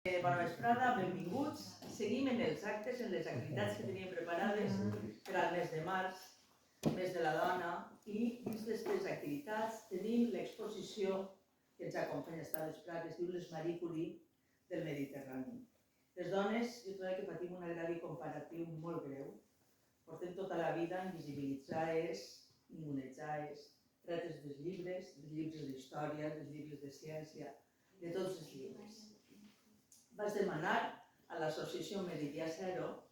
Bona vesprada, benvinguts. Seguim en els actes, en les activitats que teníem preparades per al mes de març, mes de la dona, i dins d'aquestes activitats tenim l'exposició que ens acompanya esta vesprada, que es diu Les Marie Curie del Mediterrani. Les dones, jo trobo que patim un agravi comparatiu molt greu. Portem tota la vida invisibilitzades, ningunejades, tretes dels llibres d'història, dels llibres de ciència, de tots els llibres. Vaig demanar a l'associació Meridià Zero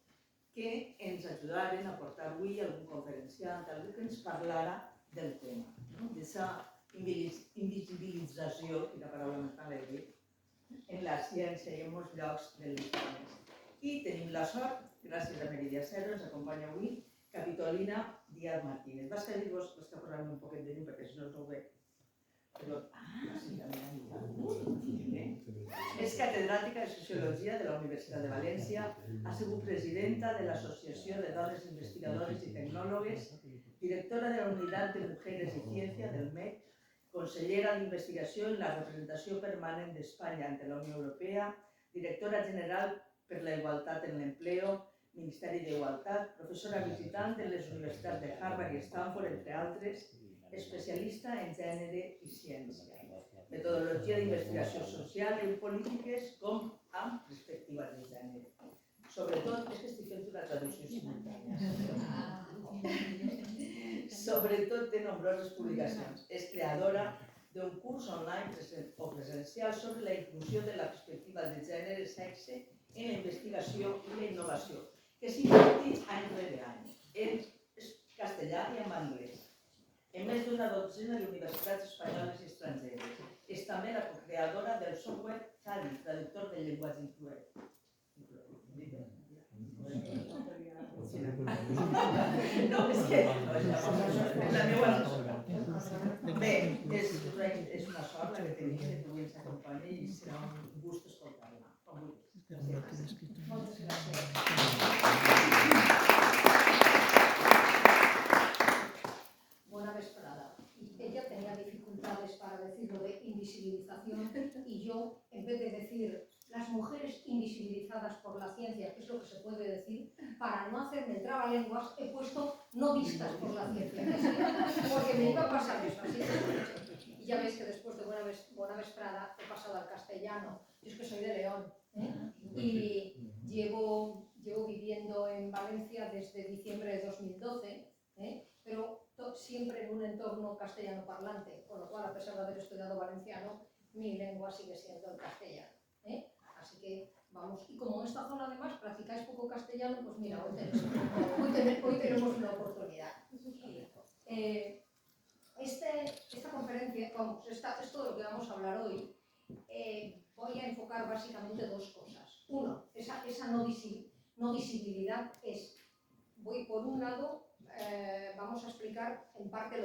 que ens ajudaren a portar avui algun conferenciant, algú que ens parlara del tema, d'aquesta invisibilització, quina paraula més tan alegre, en la ciència i en molts llocs de les dones. I tenim la sort, gràcies a Meridià Zero, ens acompanya avui Capitolina Díaz Martínez. Vas a dir-vos, vas a posar-me un poquet de llum perquè si no us ho veig. Sí, és catedràtica de Sociologia de la Universitat de València, ha sigut presidenta de l'Associació de Dones Investigadores i Tecnòlogues, directora de la Unitat de Mujeres y Ciencia del MEC, consellera d'investigació en la representació permanent d'Espanya ante la Unió Europea, directora general per la Igualtat en l'Empleo, Ministeri d'Igualtat, professora visitant de les universitats de Harvard i Stanford, entre altres, especialista en gènere i ciència, metodologia d'investigació social i polítiques com amb perspectiva de gènere. Sobretot, és que estic fent una traducció simultània. Sobretot té nombroses publicacions. És creadora d'un curs online o presencial sobre la inclusió de la perspectiva de gènere, sexe, en la investigació i la innovació, que s'imparteix any rere any, en castellà i en anglès, en més d'una dotzena d'universitats espanyoles i estrangeres. És també la creadora del software TALI, traductor del llenguatge incloent. No, és que la meva assessora. Bé, és una sort la que tenim que avui ens acompanya i serà un gust escoltar-la. Moltes gràcies. Buena vesprada. Ella tenía dificultades para decir lo de invisibilización y yo, en vez de decir las mujeres invisibilizadas por la ciencia, que es lo que se puede decir, para no hacerme el trabalenguas, he puesto no vistas por la ciencia, porque me iba a pasar eso. Así que, y ya veis que después de buena vesprada he pasado al castellano. Yo es que soy de León, y llevo viviendo en Valencia desde diciembre de 2012, pero siempre en un entorno castellano parlante, con lo cual, a pesar de haber estudiado valenciano, mi lengua sigue siendo el castellano. Así que vamos, y como en esta zona además practicáis poco castellano, pues mira, hoy tenemos una oportunidad. Esta conferencia, vamos, esto de lo que vamos a hablar hoy, voy a enfocar básicamente dos cosas. Uno, esa no visibilidad es, voy por un lado, vamos a explicar en parte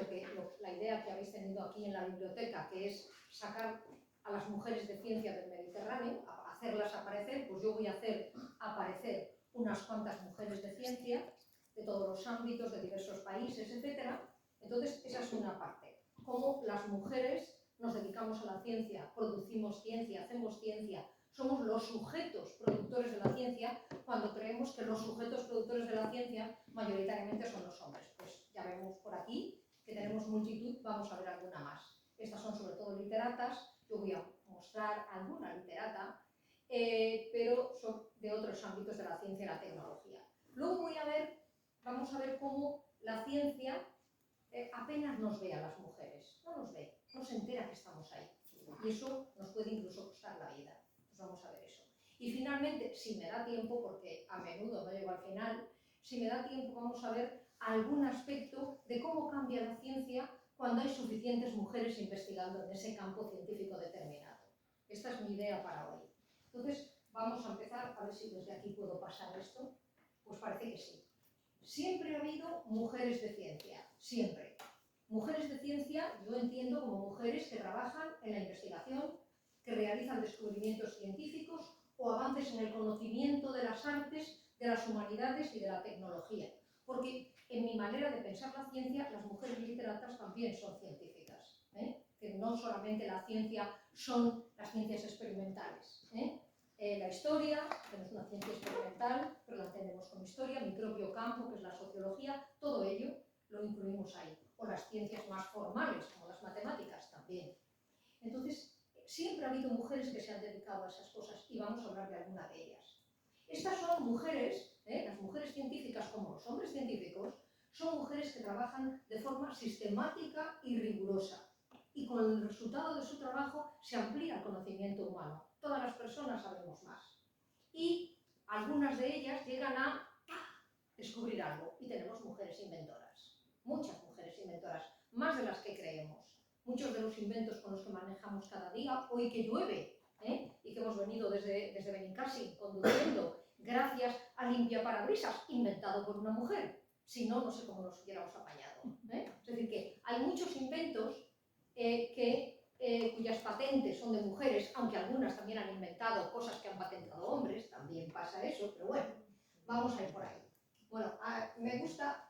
la idea que habéis tenido aquí en la biblioteca, que es sacar a las mujeres de ciencia del Mediterráneo, hacerlas aparecer. Pues yo voy a hacer aparecer unas cuantas mujeres de ciencia de todos los ámbitos, de diversos países, etc. Entonces, esa es una parte. Cómo las mujeres nos dedicamos a la ciencia, producimos ciencia, hacemos ciencia, somos los sujetos productores de la ciencia, cuando creemos que los sujetos productores de la ciencia mayoritariamente son los hombres. Pues ya vemos por aquí que tenemos multitud, vamos a ver alguna más. Estas son sobre todo literatas, yo voy a mostrar alguna literata, pero son de otros ámbitos de la ciencia y la tecnología. Luego vamos a ver cómo la ciencia apenas nos ve a las mujeres, no nos ve, no se entera que estamos ahí. Y eso nos puede incluso costar la vida. Pues vamos a ver eso. Y finalmente, si me da tiempo, porque a menudo no llego al final, si me da tiempo vamos a ver algún aspecto de cómo cambia la ciencia cuando hay suficientes mujeres investigando en ese campo científico determinado. Esta es mi idea para hoy. Entonces, vamos a empezar, a ver si desde aquí puedo pasar esto. Pues parece que sí. Siempre ha habido mujeres de ciencia, siempre. Mujeres de ciencia yo entiendo como mujeres que trabajan en la investigación, que realizan descubrimientos científicos o avances en el conocimiento de las artes, de las humanidades y de la tecnología. Porque en mi manera de pensar la ciencia, las mujeres literatas también son científicas, que no solamente la ciencia son las ciencias experimentales. La historia, que no es una ciencia experimental, pero la entendemos como historia, mi propio campo, que es la sociología, todo ello lo incluimos ahí. O las ciencias más formales, como las matemáticas, también. Entonces, siempre ha habido mujeres que se han dedicado a esas cosas y vamos a hablar de alguna de ellas. Estas son mujeres, las mujeres científicas como los hombres científicos, son mujeres que trabajan de forma sistemática y rigurosa. Y con el resultado de su trabajo se amplía el conocimiento humano. Todas las personas sabemos más. Y algunas de ellas llegan a descubrir algo. Y tenemos mujeres inventoras. Muchas mujeres inventoras. Más de las que creemos. Muchos de los inventos con los que manejamos cada día, hoy que llueve, y que hemos venido desde Benincassi conduciendo, gracias a limpiaparabrisas, inventado por una mujer. Si no, no sé cómo nos hubiéramos apañado. Es decir, que hay muchos inventos cuyas patentes son de mujeres, aunque algunas también han inventado cosas que han patentado hombres, también pasa eso, pero bueno, vamos a ir por ahí. Bueno, me gusta,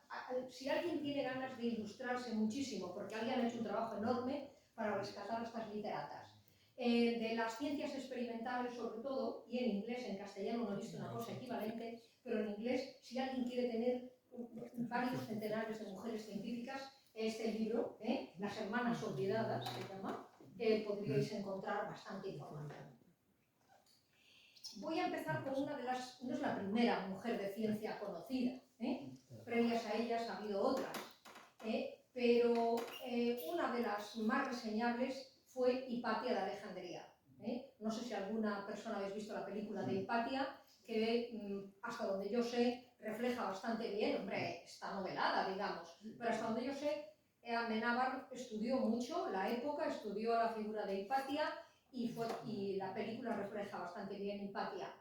si alguien tiene ganas de ilustrarse muchísimo, porque alguien ha hecho un trabajo enorme para rescatar a estas literatas, de las ciencias experimentales sobre todo, y en inglés, en castellano no he visto una cosa equivalente, pero en inglés, si alguien quiere tener varios centenares de mujeres científicas, este libro, Las hermanas olvidadas, se llama, podríais encontrar bastante información. Voy a empezar con una de las, no es la primera mujer de ciencia conocida, previas a ellas ha habido otras, pero una de las más reseñables fue Hipatia de Alejandría. No sé si alguna persona habéis visto la película de Hipatia, que hasta donde yo sé refleja bastante bien, hombre, está novelada, digamos, pero hasta donde yo sé, Amenábar estudió mucho la época, estudió la figura de Hipatia, y la película refleja bastante bien Hipatia.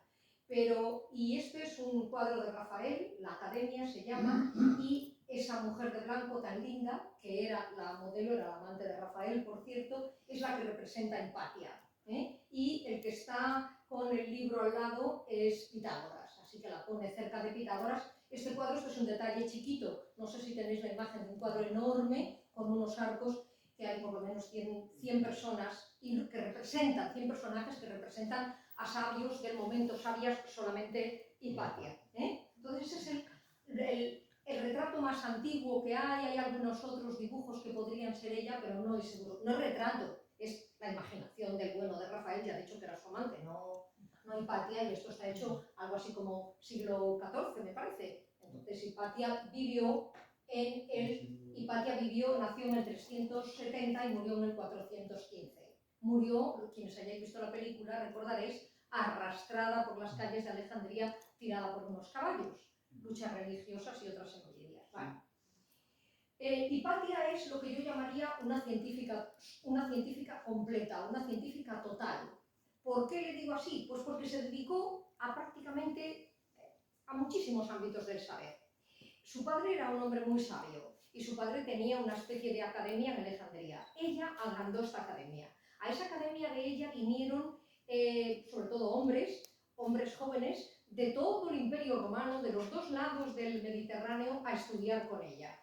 Y este es un cuadro de Rafael, La Academia se llama, y esa mujer de blanco tan linda, que era la modelo, era la amante de Rafael, por cierto, es la que representa Hipatia. Y el que está con el libro al lado es Pitágoras, así que la pone cerca de Pitágoras. Este cuadro, esto es un detalle chiquito, no sé si tenéis la imagen de un cuadro enorme, con unos arcos, que hay por lo menos 100 personas y que representan, 100 personajes que representan a sabios del momento, sabias solamente Hipatia. Entonces ese es el retrato más antiguo que hay algunos otros dibujos que podrían ser ella, pero no es seguro, no es retrato, es la imaginación del bueno de Rafael, ya ha dicho que era su amante, no Hipatia, y esto está hecho algo así como siglo XIV, me parece. Entonces Hipatia nació en el 370 y murió en el 415. Murió, quienes hayáis visto la película recordaréis, arrastrada por las calles de Alejandría, tirada por unos caballos. Luchas religiosas y otras envidias. Vale. Hipatia es lo que yo llamaría una científica completa, una científica total. ¿Por qué le digo así? Pues porque se dedicó a prácticamente a muchísimos ámbitos del saber. Su padre era un hombre muy sabio y su padre tenía una especie de academia en Alejandría. Ella agrandó esta academia. A esa academia de ella vinieron sobre todo hombres jóvenes de todo el Imperio Romano, de los dos lados del Mediterráneo, a estudiar con ella.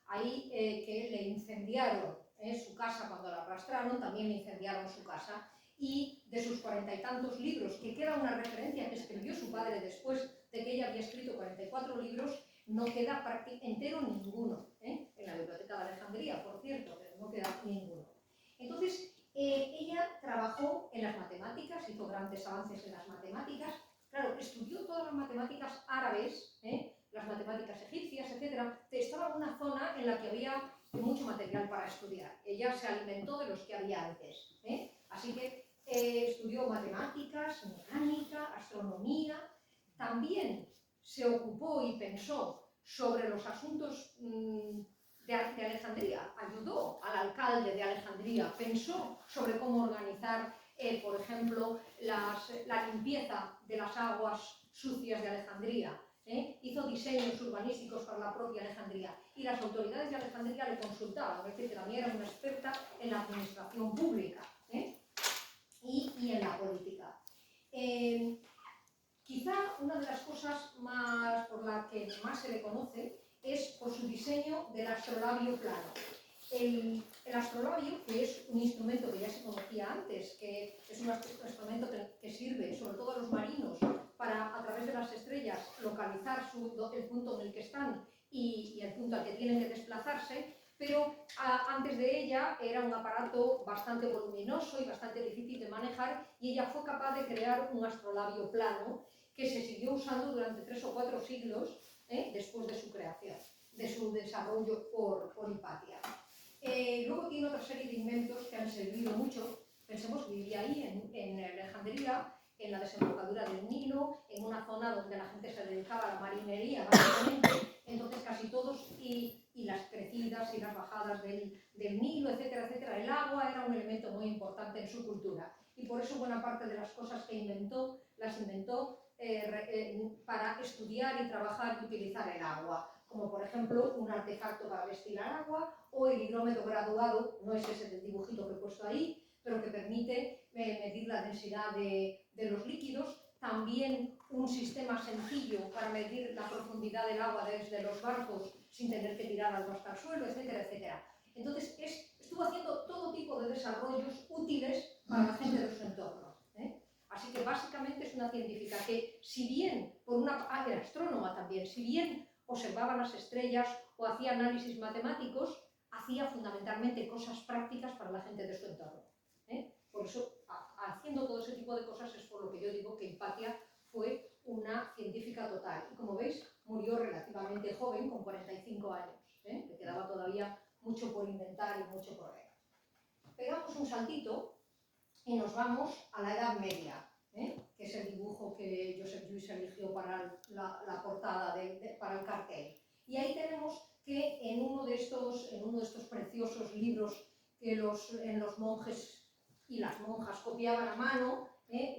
Ahí que le incendiaron su casa cuando la arrastraron, también le incendiaron su casa, y de sus 40 y tantos libros, que queda una referencia que escribió su padre después de que ella había escrito 44 libros, no queda entero ninguno, en la Biblioteca de Alejandría, por cierto, pero no queda ninguno. Entonces, ella trabajó en las matemáticas, hizo grandes avances en las matemáticas, claro, estudió todas las matemáticas árabes, las matemáticas egipcias, etc. Estaba en una zona en la que había mucho material para estudiar. Ella se alimentó de los que había antes. Así que estudió matemáticas, mecánica, astronomía. También se ocupó y pensó sobre los asuntos de Alejandría, ayudó al alcalde de Alejandría, pensó sobre cómo organizar, por ejemplo, la limpieza de las aguas sucias de Alejandría, hizo diseños urbanísticos para la propia Alejandría, y las autoridades de Alejandría le consultaban, es decir, que también era una experta en la administración pública y en la política. Quizá una de las cosas por la que más se le conoce es por su diseño del astrolabio plano. El astrolabio, que es un instrumento que ya se conocía antes, que es un instrumento que sirve sobre todo a los marinos para, a través de las estrellas, localizar el punto en el que están y el punto al que tienen que desplazarse, pero antes de ella era un aparato bastante voluminoso y bastante difícil de manejar, y ella fue capaz de crear un astrolabio plano que se siguió usando durante 3 o 4 siglos después de su creación, de su desarrollo por Hipatia. Luego tiene otra serie de inventos que han servido mucho. Pensemos que vivía ahí, en Alejandría, en la desembocadura del Nilo, en una zona donde la gente se dedicaba a la marinería, básicamente. Entonces casi todos, y las crecidas y las bajadas del Nilo, etcétera, etcétera, el agua era un elemento muy importante en su cultura. Y por eso buena parte de las cosas que inventó, las inventó para estudiar y trabajar y utilizar el agua, como por ejemplo un artefacto para destilar agua o el higrómetro graduado, no es ese del dibujito que he puesto ahí, pero que permite medir la densidad de los líquidos. También un sistema sencillo para medir la profundidad del agua desde los barcos sin tener que tirar algo hasta el suelo, etcétera, etcétera. Entonces estuvo haciendo todo tipo de desarrollos útiles para la gente de su entorno. Así que básicamente es una científica que, si bien, era astrónoma también, si bien observaba las estrellas o hacía análisis matemáticos, hacía fundamentalmente cosas prácticas para la gente de su entorno. Por eso, haciendo todo ese tipo de cosas, es por lo que yo digo que Hipatia fue una científica total. Y como veis, murió relativamente joven, con 45 años. Le quedaba todavía mucho por inventar y mucho por ver. Pegamos un saltito y nos vamos a la Edad Media, que es el dibujo que Joseph Lluís eligió para la portada, para el cartel. Y ahí tenemos que en uno de estos preciosos libros que los monjes y las monjas copiaban a mano,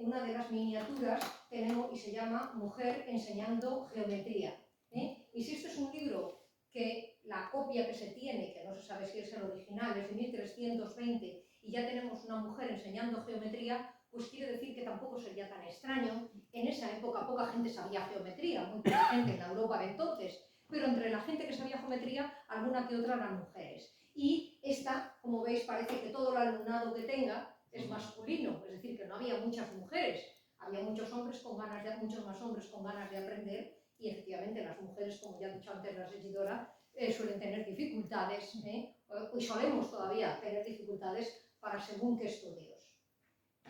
una de las miniaturas tenemos y se llama Mujer enseñando geometría. Y si esto es un libro que la copia que se tiene, que no se sabe si es el original, es de 1320, y ya tenemos una mujer enseñando geometría, pues quiere decir que tampoco sería tan extraño. En esa época poca gente sabía geometría, muy poca gente en la Europa de entonces, pero entre la gente que sabía geometría, alguna que otra eran mujeres. Y esta, como veis, parece que todo el alumnado que tenga es masculino, es decir, que no había muchas mujeres, había muchos hombres con ganas muchos más hombres con ganas de aprender, y efectivamente las mujeres, como ya ha dicho antes la regidora, suelen tener dificultades, y solemos todavía tener dificultades para según qué estudios.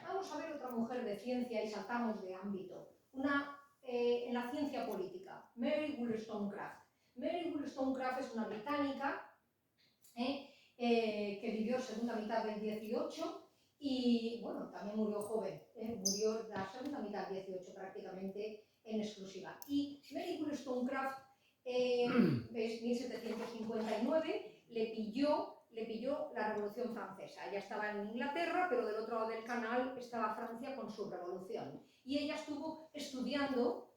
Vamos a ver otra mujer de ciencia y saltamos de ámbito. En la ciencia política, Mary Wollstonecraft. Mary Wollstonecraft es una británica que vivió segunda mitad del 18 y, bueno, también murió joven. Murió la segunda mitad del 18 prácticamente en exclusiva. Y Mary Wollstonecraft, 1759, le pilló la Revolución Francesa. Ella estaba en Inglaterra, pero del otro lado del canal estaba Francia con su revolución. Y ella estuvo estudiando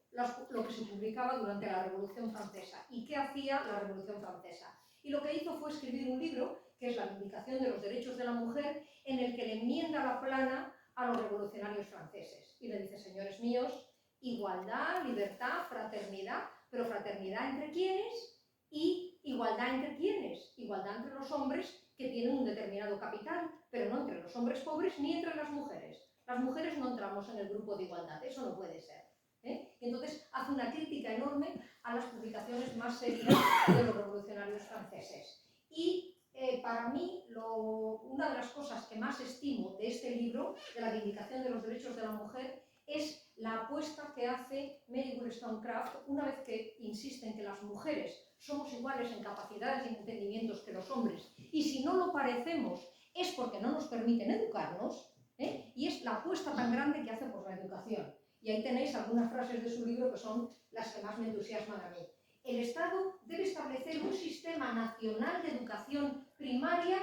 lo que se publicaba durante la Revolución Francesa. ¿Y qué hacía la Revolución Francesa? Y lo que hizo fue escribir un libro, que es La Vindicación de los Derechos de la Mujer, en el que le enmienda la plana a los revolucionarios franceses. Y le dice, señores míos, igualdad, libertad, fraternidad, pero fraternidad entre quiénes y igualdad entre quiénes. Igualdad entre los hombres que tienen un determinado capital, pero no entre los hombres pobres ni entre las mujeres. Las mujeres no entramos en el grupo de igualdad, eso no puede ser. Y entonces hace una crítica enorme a las publicaciones más serias de los revolucionarios franceses. Y para mí, una de las cosas que más estimo de este libro, de la Vindicación de los Derechos de la Mujer, es la apuesta que hace Mary Wollstonecraft una vez que insiste en que las mujeres somos iguales en capacidades y en entendimientos que los hombres, y si no lo parecemos es porque no nos permiten educarnos, y es la apuesta tan grande que hace por la educación. Y ahí tenéis algunas frases de su libro que son las que más me entusiasman a mí. El Estado debe establecer un sistema nacional de educación primaria,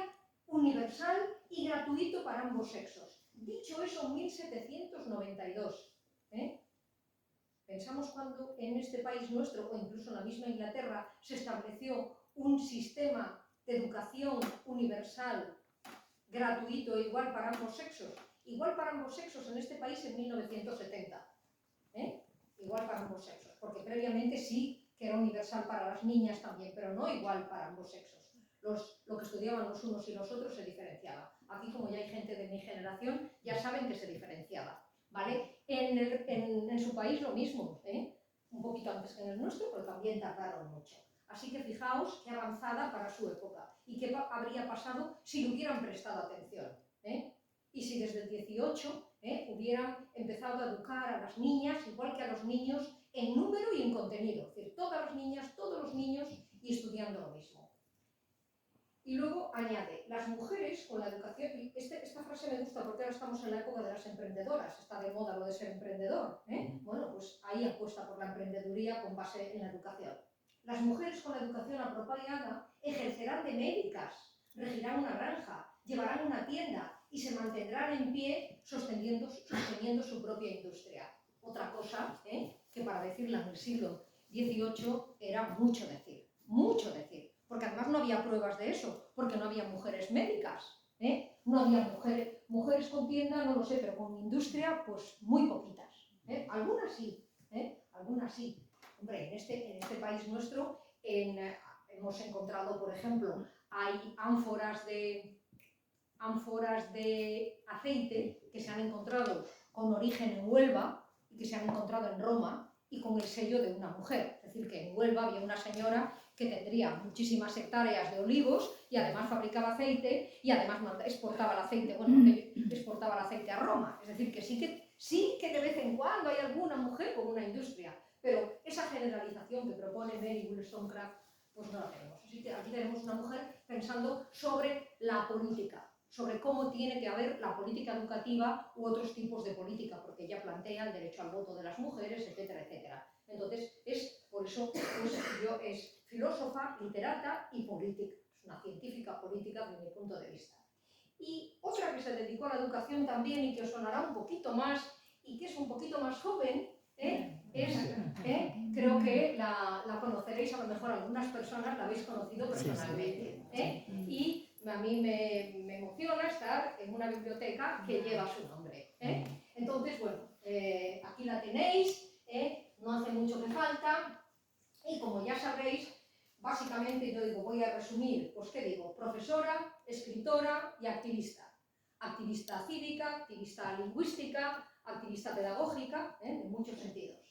universal y gratuito para ambos sexos. Dicho eso, en 1792. Pensamos cuando en este país nuestro, o incluso en la misma Inglaterra, se estableció un sistema de educación universal, gratuito e igual para ambos sexos. Igual para ambos sexos en este país en 1970. Igual para ambos sexos, porque previamente sí que era universal para las niñas también, pero no igual para ambos sexos. Lo que estoy estudiaban los unos y los otros, se diferenciaba. Aquí, como ya hay gente de mi generación, ya saben que se diferenciaba, ¿vale? En su país lo mismo, un poquito antes que en el nuestro, pero también tardaron mucho. Así que fijaos qué avanzada para su época y qué habría pasado si le hubieran prestado atención, y si desde el 18 hubieran empezado a educar a las niñas, igual que a los niños, en número y en contenido. Es decir, todas las niñas, todos los niños y estudiando lo mismo. Y luego añade, las mujeres con la educación, y esta frase me gusta porque ahora estamos en la época de las emprendedoras, está de moda lo de ser emprendedor, Bueno, pues ahí apuesta por la emprendeduría con base en la educación. Las mujeres con la educación apropiada ejercerán de médicas, regirán una granja, llevarán una tienda y se mantendrán en pie sosteniendo su propia industria. Otra cosa, que para decirla en el siglo XVIII era mucho decir, porque además no había pruebas de eso, porque no había mujeres médicas, no había mujeres con tienda, no lo sé, pero con industria, pues muy poquitas, algunas sí, algunas sí. Hombre, en este país nuestro hemos encontrado, por ejemplo, hay ánforas de aceite que se han encontrado con origen en Huelva y que se han encontrado en Roma y con el sello de una mujer. Es decir, que en Huelva había una señora que tendría muchísimas hectáreas de olivos y además fabricaba aceite y además exportaba el aceite, exportaba el aceite a Roma. Es decir, que sí que de vez en cuando hay alguna mujer con una industria, pero esa generalización que propone Mary Wollstonecraft, pues no la tenemos. Así que aquí tenemos una mujer pensando sobre la política, sobre cómo tiene que haber la política educativa u otros tipos de política, porque ella plantea el derecho al voto de las mujeres, etcétera, etcétera. Entonces, por eso es filósofa, literata y política. Es una científica política desde mi punto de vista. Y otra que se dedicó a la educación también y que os sonará un poquito más y que es un poquito más joven, creo que la conoceréis, a lo mejor algunas personas la habéis conocido personalmente. Y a mí me emociona estar en una biblioteca que lleva su nombre. Entonces, bueno, aquí la tenéis, no hace mucho que falta, y como ya sabréis, básicamente yo digo, voy a resumir, pues ¿qué digo? Profesora, escritora y activista. Activista cívica, activista lingüística, activista pedagógica, en muchos sentidos.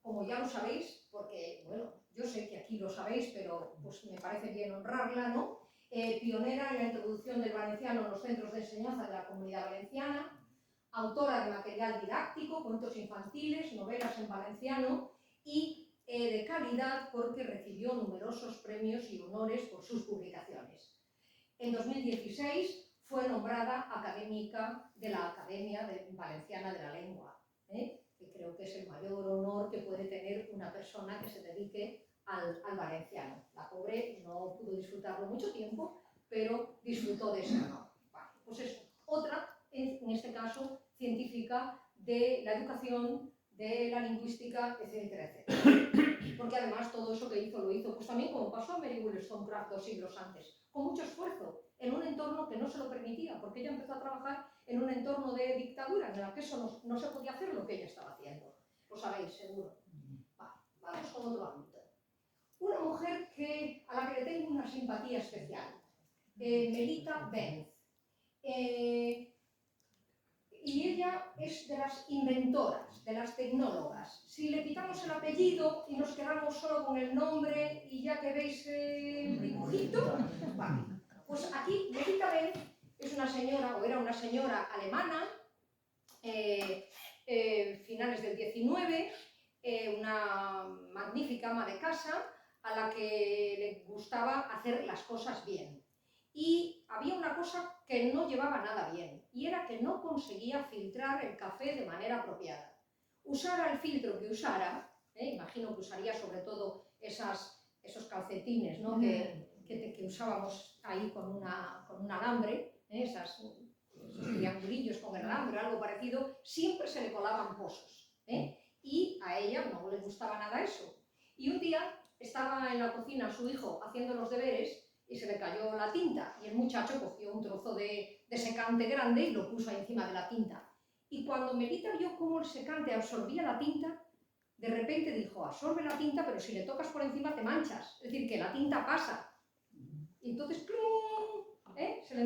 Como ya lo sabéis, porque, bueno, yo sé que aquí lo sabéis, pero pues me parece bien honrarla, ¿no? Pionera en la introducción del valenciano en los centros de enseñanza de la Comunidad Valenciana, autora de material didáctico, cuentos infantiles, novelas en valenciano y de calidad porque recibió numerosos premios y honores por sus publicaciones. En 2016 fue nombrada académica de la Academia Valenciana de la Lengua, que creo que es el mayor honor que puede tener una persona que se dedique al valenciano. La pobre no pudo disfrutarlo mucho tiempo, pero disfrutó de ese honor. Vale, pues es otra, en este caso, científica de la educación, de la lingüística, etcétera, etcétera. Porque además todo eso que hizo, lo hizo, pues también como pasó a Mary Wollstonecraft 2 siglos antes, con mucho esfuerzo, en un entorno que no se lo permitía, porque ella empezó a trabajar en un entorno de dictadura, en el que eso no se podía hacer lo que ella estaba haciendo. Lo sabéis, seguro. Vale, vamos con otro ámbito. Una mujer a la que le tengo una simpatía especial, Melita Benz. Y ella es de las inventoras, de las tecnólogas. Si le quitamos el apellido y nos quedamos solo con el nombre y ya que veis el dibujito, vale. Pues aquí Melita Benz es una señora, o era una señora alemana, finales del 19, una magnífica ama de casa a la que le gustaba hacer las cosas bien. Y había una cosa que no llevaba nada bien, y era que no conseguía filtrar el café de manera apropiada. Usara el filtro que usara, imagino que usaría sobre todo esos calcetines, ¿no? que usábamos ahí con un alambre, esos triangulillos con el alambre, algo parecido, siempre se le colaban pozos. Y a ella no le gustaba nada eso. Y un día estaba en la cocina su hijo haciendo los deberes y se le cayó la tinta y el muchacho cogió un trozo de secante grande y lo puso ahí encima de la tinta. Y cuando Melita vio cómo el secante absorbía la tinta, de repente dijo, absorbe la tinta, pero si le tocas por encima te manchas, es decir, que la tinta pasa. Y entonces, ¡plum! Se le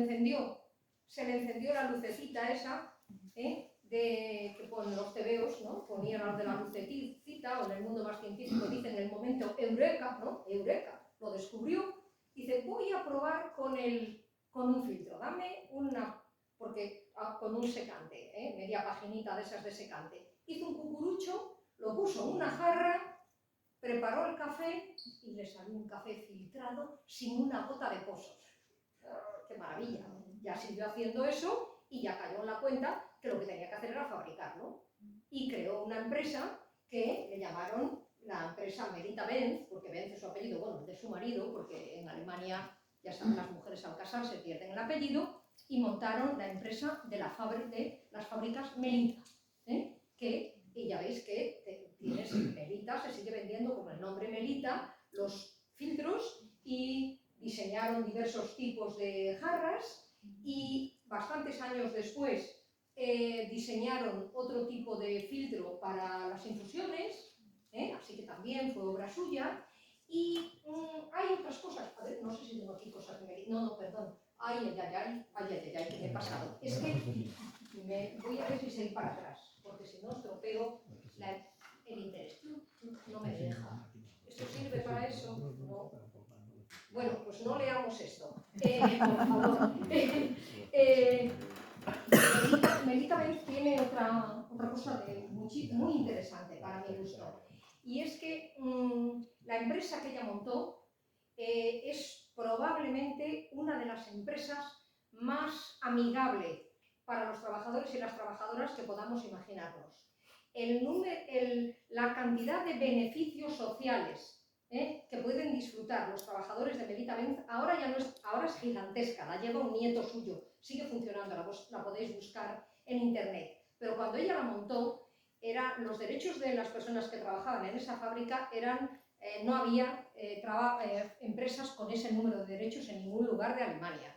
encendió la lucecita esa, de que con los tebeos, ¿no? Ponían los de la lucecita, o en el mundo más científico dicen el momento eureka, ¿no? Eureka, lo descubrió. Dice, voy a probar con un filtro, dame una, porque con un secante, media paginita de esas de secante. Hizo un cucurucho, lo puso en una jarra, preparó el café y le salió un café filtrado sin una gota de pozos. ¡Qué maravilla! Ya siguió haciendo eso y ya cayó en la cuenta que lo que tenía que hacer era fabricarlo. Y creó una empresa que le llamaron la empresa Merita Benz, porque Benz es su apellido, bueno, de su marido, porque en Alemania, ya saben, las mujeres al casarse pierden el apellido, y montaron la empresa de las fábricas Melita, que, y ya veis que tienes Melita, se sigue vendiendo con el nombre Melita, los filtros, y diseñaron diversos tipos de jarras, y bastantes años después diseñaron otro tipo de filtro para las infusiones, así que también fue obra suya. Y hay otras cosas, a ver, no sé si tengo aquí cosas que me... No, perdón, ay, que me he pasado. Es que voy a ver si seguir para atrás, porque si no estropeo el interés. No me deja. ¿Esto sirve para eso? No. Bueno, pues no leamos esto, por favor. Melita Benz tiene otra cosa muy interesante para mi gusto, y es que la empresa que ella montó es probablemente una de las empresas más amigable para los trabajadores y las trabajadoras que podamos imaginarnos. La cantidad de beneficios sociales que pueden disfrutar los trabajadores de Melita Benz ahora es gigantesca, la lleva un nieto suyo, sigue funcionando, la podéis buscar en internet. Pero cuando ella la montó, los derechos de las personas que trabajaban en esa fábrica no había empresas con ese número de derechos en ningún lugar de Alemania.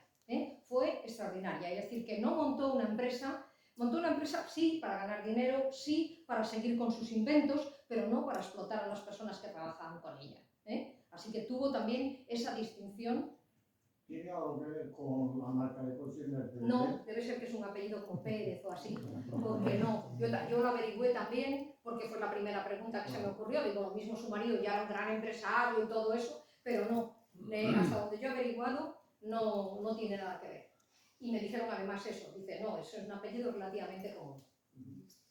Fue extraordinaria, es decir, que no montó una empresa sí para ganar dinero, sí para seguir con sus inventos, pero no para explotar a las personas que trabajaban con ella. Así que tuvo también esa distinción. ¿Tiene algo que ver con la marca de coches Mercedes? No, debe ser que es un apellido con Pérez o así, porque no. Yo lo averigüé también, porque fue la primera pregunta que se me ocurrió. Digo, lo mismo su marido ya era un gran empresario y todo eso, pero no. Hasta donde yo he averiguado, no tiene nada que ver. Y me dijeron además eso, dice, no, eso es un apellido relativamente común.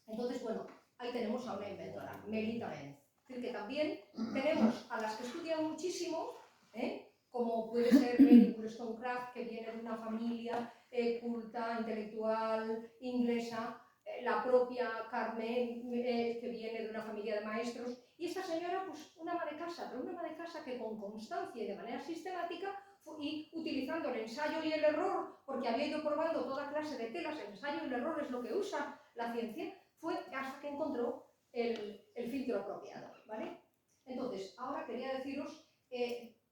Entonces, bueno, ahí tenemos a una inventora, Melita Benz. Es decir, que también tenemos a las que estudian muchísimo, como puede ser Mary Wollstonecraft, que viene de una familia culta, intelectual, inglesa, la propia Carmen, que viene de una familia de maestros, y esta señora, pues una ama de casa, pero una ama de casa que con constancia y de manera sistemática, y utilizando el ensayo y el error, porque había ido probando toda clase de telas, el ensayo y el error es lo que usa la ciencia, fue hasta que encontró el filtro apropiado, ¿vale? Entonces, ahora quería deciros,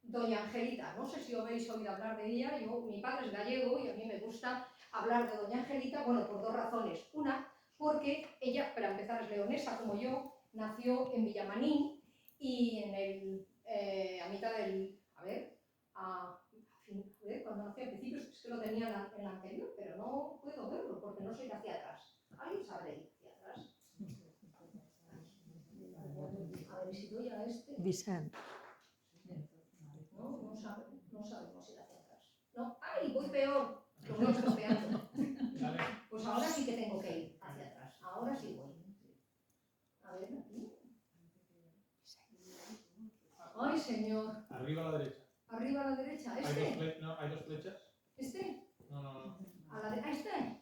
doña Angelita, no sé si habéis oído hablar de ella, mi padre es gallego y a mí me gusta hablar de doña Angelita, bueno, por dos razones. Una, porque ella, para empezar, es leonesa como yo, nació en Villamanín y a mitad del... cuando nació a principios, es que lo tenía en la anterior, pero no puedo verlo porque no sé ir hacia atrás. ¿Alguien sabe ir hacia atrás? A ver si doy a este. Vicent. No sabemos ir hacia atrás. No, ¡ay! Voy peor. Lo voy estropeando. Pues ahora sí que tengo que ir hacia atrás. Ahora sí voy. A ver, aquí. ¡Ay, señor! Arriba a la derecha. Arriba a la derecha. ¿Hay ¿Este? dos flechas? ¿Este? No. ¿A la derecha? ¿Este?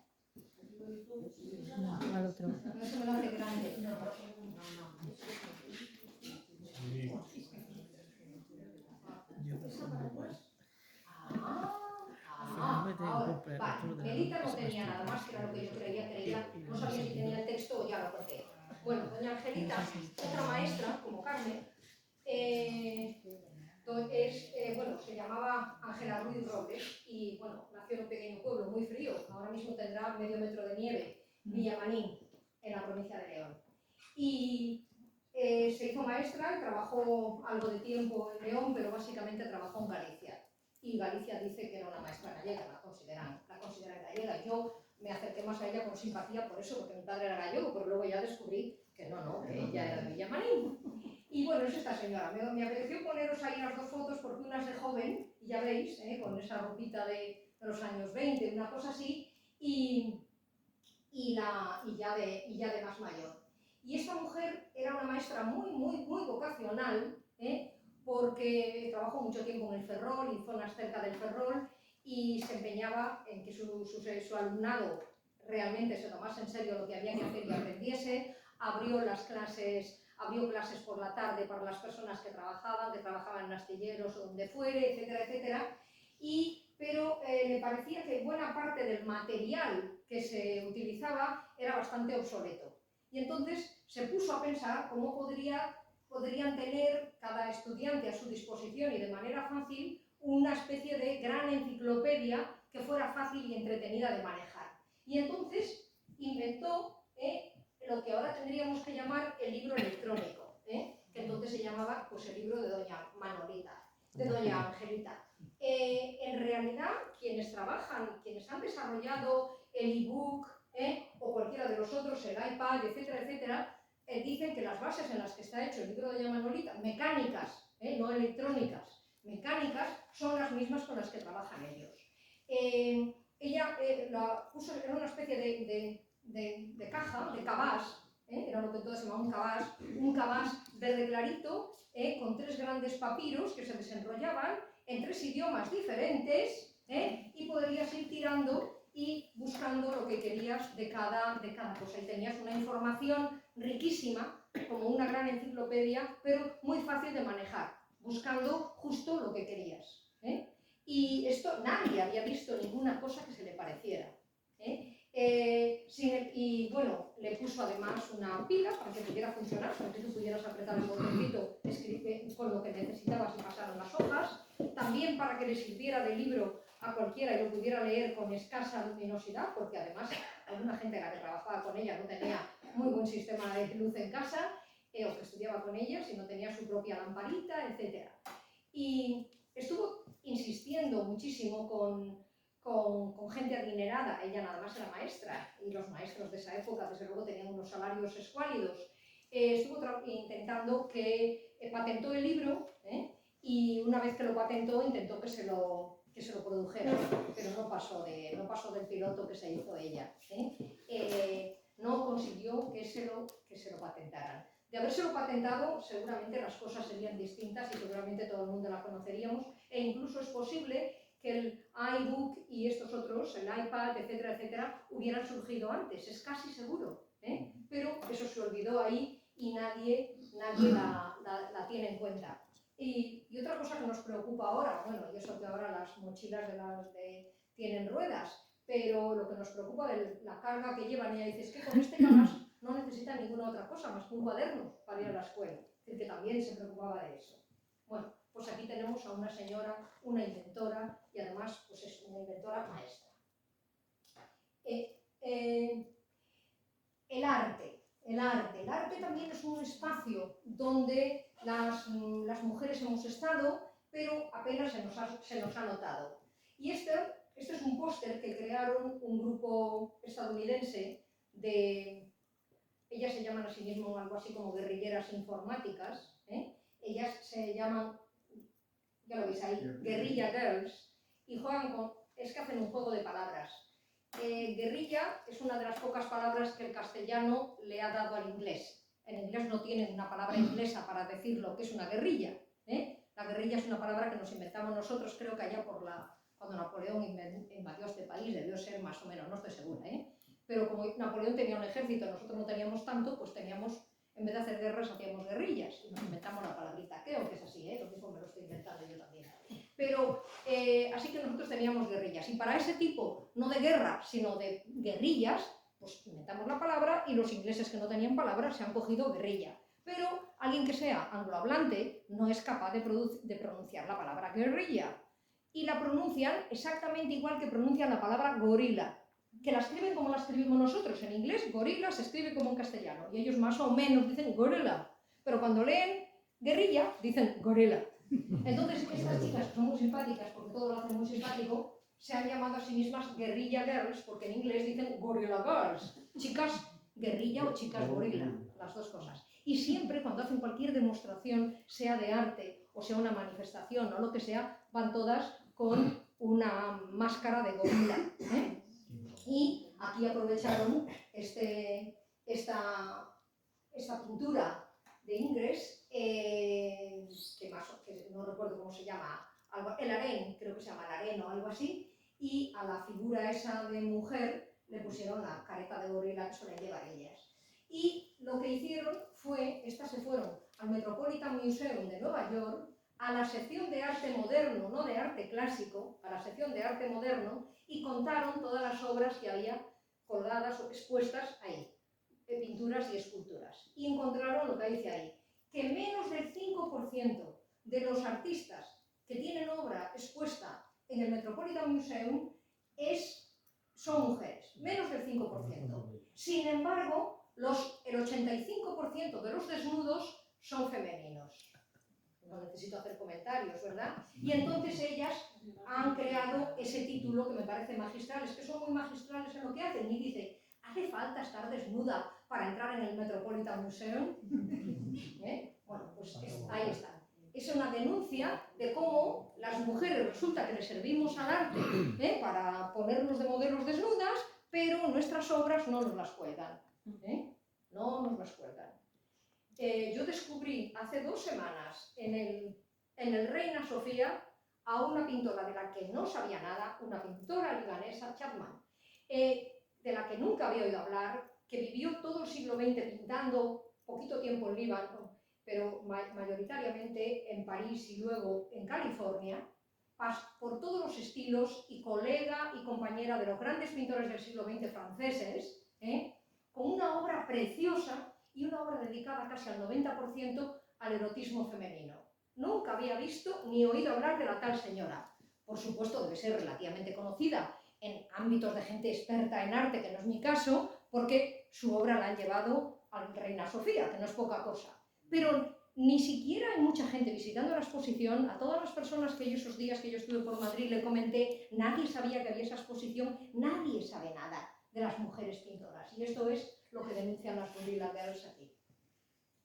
Al otro. No se me lo hace grande. Ahora, vale, Melita no tenía nada más, que era lo que yo creía, no sabía si tenía el texto o ya lo conté. Bueno, doña Angelita, otra maestra, como Carmen, se llamaba Ángela Ruiz Robles y, bueno, nació en un pequeño pueblo muy frío, ahora mismo tendrá medio metro de nieve, Villamanín, en la provincia de León. Y se hizo maestra y trabajó algo de tiempo en León, pero básicamente trabajó en Galicia. y Galicia dice que era una maestra gallega, la consideran gallega. Yo me acerqué más a ella con simpatía por eso, porque mi padre era gallego, pero luego ya descubrí que no, que ella era de Villamarín. Y bueno, es esta señora. Me apeteció poneros ahí las dos fotos porque una es de joven, y ya veis, con esa ropita de los años 20, una cosa así, y ya de más mayor. Y esta mujer era una maestra muy vocacional, porque trabajó mucho tiempo en el Ferrol, en zonas cerca del Ferrol, y se empeñaba en que su alumnado realmente se tomase en serio lo que había que hacer y aprendiese. Abrió clases por la tarde para las personas que trabajaban en astilleros o donde fuere, etcétera, etcétera. Pero me parecía que buena parte del material que se utilizaba era bastante obsoleto. Y entonces se puso a pensar cómo podrían tener cada estudiante a su disposición y de manera fácil una especie de gran enciclopedia que fuera fácil y entretenida de manejar. Y entonces inventó lo que ahora tendríamos que llamar el libro electrónico, que entonces se llamaba pues, el libro de doña Angelita. En realidad, quienes han desarrollado el ebook o cualquiera de los otros, el iPad, etcétera, etcétera, dicen que las bases en las que está hecho el libro de doña Manolita, mecánicas, no electrónicas, mecánicas, son las mismas con las que trabajan ellos. Ella la puso en una especie de caja, de cabás, era lo que entonces se llamaba un cabás verde clarito, con 3 grandes papiros que se desenrollaban en 3 idiomas diferentes, y podrías ir tirando y buscando lo que querías de cada cosa. Y tenías una información riquísima, como una gran enciclopedia, pero muy fácil de manejar, buscando justo lo que querías. Y esto nadie había visto ninguna cosa que se le pareciera. Y bueno, le puso además una pila para que pudiera funcionar, para que tú pudieras apretar el botoncito, escribir con lo que necesitabas y pasaron las hojas, también para que le sirviera de libro a cualquiera y lo pudiera leer con escasa luminosidad, porque además alguna gente la que trabajaba con ella no tenía muy buen sistema de luz en casa, o que estudiaba con ellas y no tenía su propia lamparita, etc. Y estuvo insistiendo muchísimo con gente adinerada. Ella nada más era maestra, y los maestros de esa época desde luego tenían unos salarios escuálidos. Estuvo intentando que patentó el libro, y una vez que lo patentó intentó que se lo produjera, pero no pasó del piloto que se hizo ella. No consiguió que se lo patentaran. De habérselo patentado, seguramente las cosas serían distintas y seguramente todo el mundo la conoceríamos, e incluso es posible que el iBook y estos otros, el iPad, etcétera, etcétera, hubieran surgido antes, es casi seguro, pero eso se olvidó ahí y nadie la tiene en cuenta. Y otra cosa que nos preocupa ahora, bueno, y eso que ahora las mochilas tienen ruedas, pero lo que nos preocupa de la carga que llevan, ella dice, es que con este cabas no necesitan ninguna otra cosa más que un cuaderno para ir a la escuela, es decir, que también se preocupaba de eso. Bueno, pues aquí tenemos a una señora, una inventora, y además pues es una inventora maestra. El arte también es un espacio donde las mujeres hemos estado, pero apenas se nos ha notado. Y este es un póster que crearon un grupo estadounidense ellas se llaman a sí mismas algo así como guerrilleras informáticas, ellas se llaman, ya lo veis ahí, Guerrilla Girls, y es que hacen un juego de palabras. Guerrilla es una de las pocas palabras que el castellano le ha dado al inglés. En inglés no tienen una palabra inglesa para decir lo que es una guerrilla. La guerrilla es una palabra que nos inventamos nosotros, creo que allá cuando Napoleón invadió este país, debió ser más o menos, no estoy segura, pero como Napoleón tenía un ejército, nosotros no teníamos tanto, pues en vez de hacer guerras, hacíamos guerrillas, y nos inventamos la palabrita, creo que es así, lo mismo me lo estoy inventando yo también. Pero, así que nosotros teníamos guerrillas, y para ese tipo, no de guerra, sino de guerrillas, pues inventamos la palabra, y los ingleses que no tenían palabra se han cogido guerrilla. Pero alguien que sea anglohablante no es capaz de pronunciar la palabra guerrilla, y la pronuncian exactamente igual que pronuncian la palabra gorila, que la escriben como la escribimos nosotros. En inglés, gorila se escribe como en castellano, y ellos más o menos dicen gorilla, pero cuando leen guerrilla, dicen gorila. Entonces, estas chicas que son muy simpáticas, porque todo lo hacen muy simpático, se han llamado a sí mismas guerrilla girls, porque en inglés dicen gorilla girls, chicas guerrilla o chicas gorila, las dos cosas. Y siempre cuando hacen cualquier demostración, sea de arte o sea una manifestación o lo que sea, van todas con una máscara de gorila, ¿eh? Y aquí aprovecharon esta pintura de Ingres, que no recuerdo cómo se llama, el harén, creo que se llama el harén o algo así, y a la figura esa de mujer le pusieron la careta de gorila que suelen llevar ellas. Y lo que hicieron fue, estas se fueron al Metropolitan Museum de Nueva York, a la sección de arte moderno, no de arte clásico, a la sección de arte moderno, y contaron todas las obras que había colgadas o expuestas ahí, de pinturas y esculturas. Y encontraron lo que dice ahí, que menos del 5% de los artistas que tienen obra expuesta en el Metropolitan Museum son mujeres, menos del 5%. Sin embargo, el 85% de los desnudos son femeninos. No necesito hacer comentarios, ¿verdad? Y entonces ellas han creado ese título que me parece magistral, es que son muy magistrales en lo que hacen, y dice, ¿hace falta estar desnuda para entrar en el Metropolitan Museum? Bueno, pues ahí está. Es una denuncia de cómo las mujeres resulta que les servimos al arte para ponernos de modelos desnudas, pero nuestras obras no nos las cuelgan. No nos las cuelgan. Yo descubrí hace 2 semanas en el Reina Sofía a una pintora de la que no sabía nada, una pintora libanesa, Chapman, de la que nunca había oído hablar, que vivió todo el siglo XX pintando, poquito tiempo en Líbano, pero mayoritariamente en París y luego en California, por todos los estilos, y colega y compañera de los grandes pintores del siglo XX franceses, con una obra preciosa y una obra dedicada casi al 90% al erotismo femenino. Nunca había visto ni oído hablar de la tal señora. Por supuesto, debe ser relativamente conocida en ámbitos de gente experta en arte, que no es mi caso, porque su obra la han llevado al Reina Sofía, que no es poca cosa. Pero ni siquiera hay mucha gente visitando la exposición. A todas las personas que esos días que yo estuve por Madrid le comenté, nadie sabía que había esa exposición, nadie sabe nada de las mujeres pintoras. Y esto es lo que denuncian las Gorilla Girls aquí.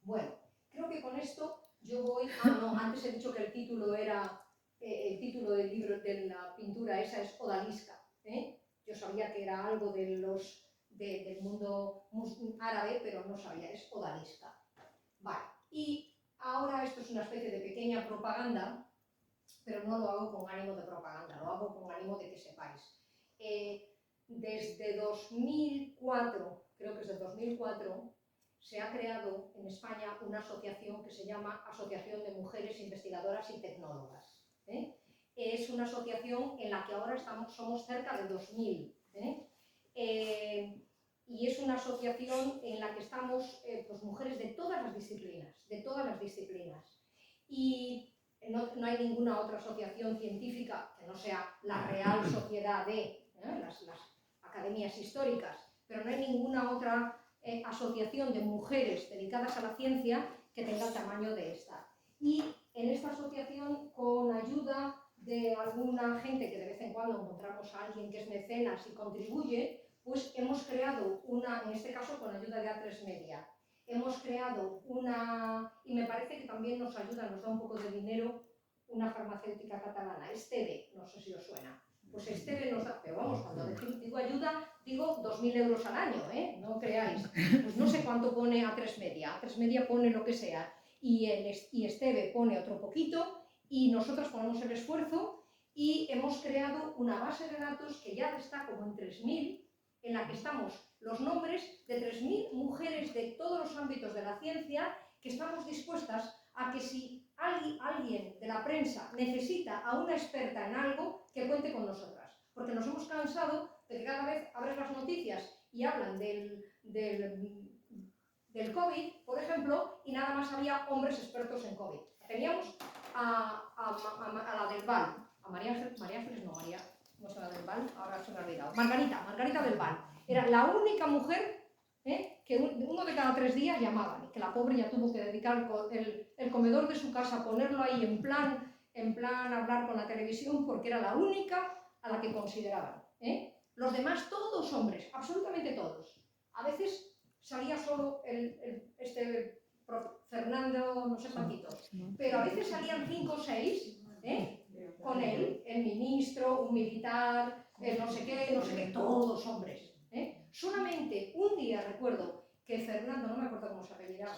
Bueno, creo que con esto yo voy... no, antes he dicho que el título era... el título del libro, de la pintura esa, es Odalisca. Yo sabía que era algo del mundo árabe, pero no sabía, es Odalisca. Vale, y ahora esto es una especie de pequeña propaganda, pero no lo hago con ánimo de propaganda, lo hago con ánimo de que sepáis. Desde 2004, creo que es de 2004, se ha creado en España una asociación que se llama Asociación de Mujeres Investigadoras y Tecnólogas. Es una asociación en la que ahora somos cerca de 2000. Y es una asociación en la que estamos pues, mujeres de todas las disciplinas, Y no hay ninguna otra asociación científica que no sea la Real Sociedad de las academias históricas, pero no hay ninguna otra asociación de mujeres dedicadas a la ciencia que tenga el tamaño de esta. Y en esta asociación, con ayuda de alguna gente que de vez en cuando encontramos a alguien que es mecenas y contribuye, pues hemos creado en este caso con ayuda de A3 Media, hemos creado y me parece que también nos ayuda, nos da un poco de dinero, una farmacéutica catalana, Esteve, no sé si os suena. Pues Esteve nos da, pero vamos, cuando digo ayuda, digo 2.000 euros al año, no creáis. Pues no sé cuánto pone A3 Media, A3 Media pone lo que sea, y Esteve pone otro poquito, y nosotros ponemos el esfuerzo, y hemos creado una base de datos que ya está como en 3.000, en la que estamos los nombres de 3.000 mujeres de todos los ámbitos de la ciencia, que estamos dispuestas a que si alguien de la prensa necesita a una experta en algo, que cuente con nosotras. Porque nos hemos cansado de que cada vez abren las noticias y hablan del COVID, por ejemplo, y nada más había hombres expertos en COVID. Teníamos a la del Val, a María Ángeles, no se la del Val, ahora se me ha olvidado, Margarita del Val. Era la única mujer que uno de cada 3 días llamaban, y que la pobre ya tuvo que dedicar el comedor de su casa, ponerlo ahí en plan hablar con la televisión, porque era la única a la que consideraban. Los demás, todos hombres, absolutamente todos. A veces salía solo Fernando, no sé cuántitos, pero a veces salían 5 o 6, con él, el ministro, un militar, el no sé qué, todos hombres. Solamente un día recuerdo que Fernando, no me acuerdo cómo se apellidaba,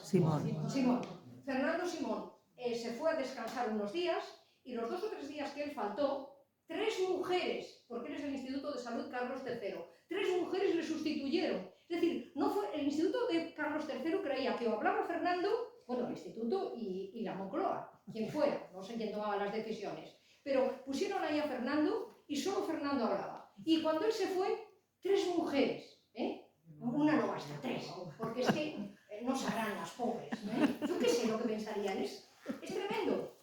Fernando Simón, se fue a descansar unos días y los 2 o 3 días que él faltó, 3 mujeres, porque él es el Instituto de Salud Carlos III, 3 mujeres le sustituyeron. Es decir, no fue, el Instituto de Carlos III creía que o hablaba Fernando, bueno, el Instituto y la Moncloa, quien fuera, no sé quién tomaba las decisiones, pero pusieron ahí a Fernando y solo Fernando hablaba. Y cuando él se fue, 3 mujeres, una no basta, 3, porque es que no sabrán las pobres, yo qué sé lo que pensarían, es tremendo.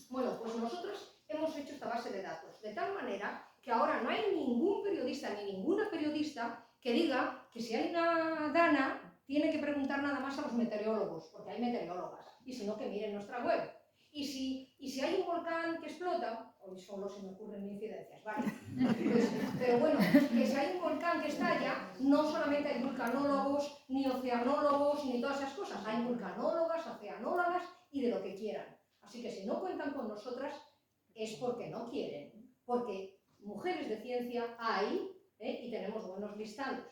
Bueno, pues nosotros hemos hecho esta base de datos, de tal manera que ahora no hay ningún periodista ni ninguna periodista que diga que si hay una dana tiene que preguntar nada más a los meteorólogos, porque hay meteorólogas, y si no que miren nuestra web. Y si hay un volcán que explota, hoy solo se me ocurren incidencias, ¿vale? Pues, pero bueno, que si hay un volcán que estalla, no solamente hay vulcanólogos, ni oceanólogos, ni todas esas cosas, hay vulcanólogas, oceanólogas y de lo que quieran. Así que si no cuentan con nosotras es porque no quieren, porque mujeres de ciencia hay, y tenemos buenos listados.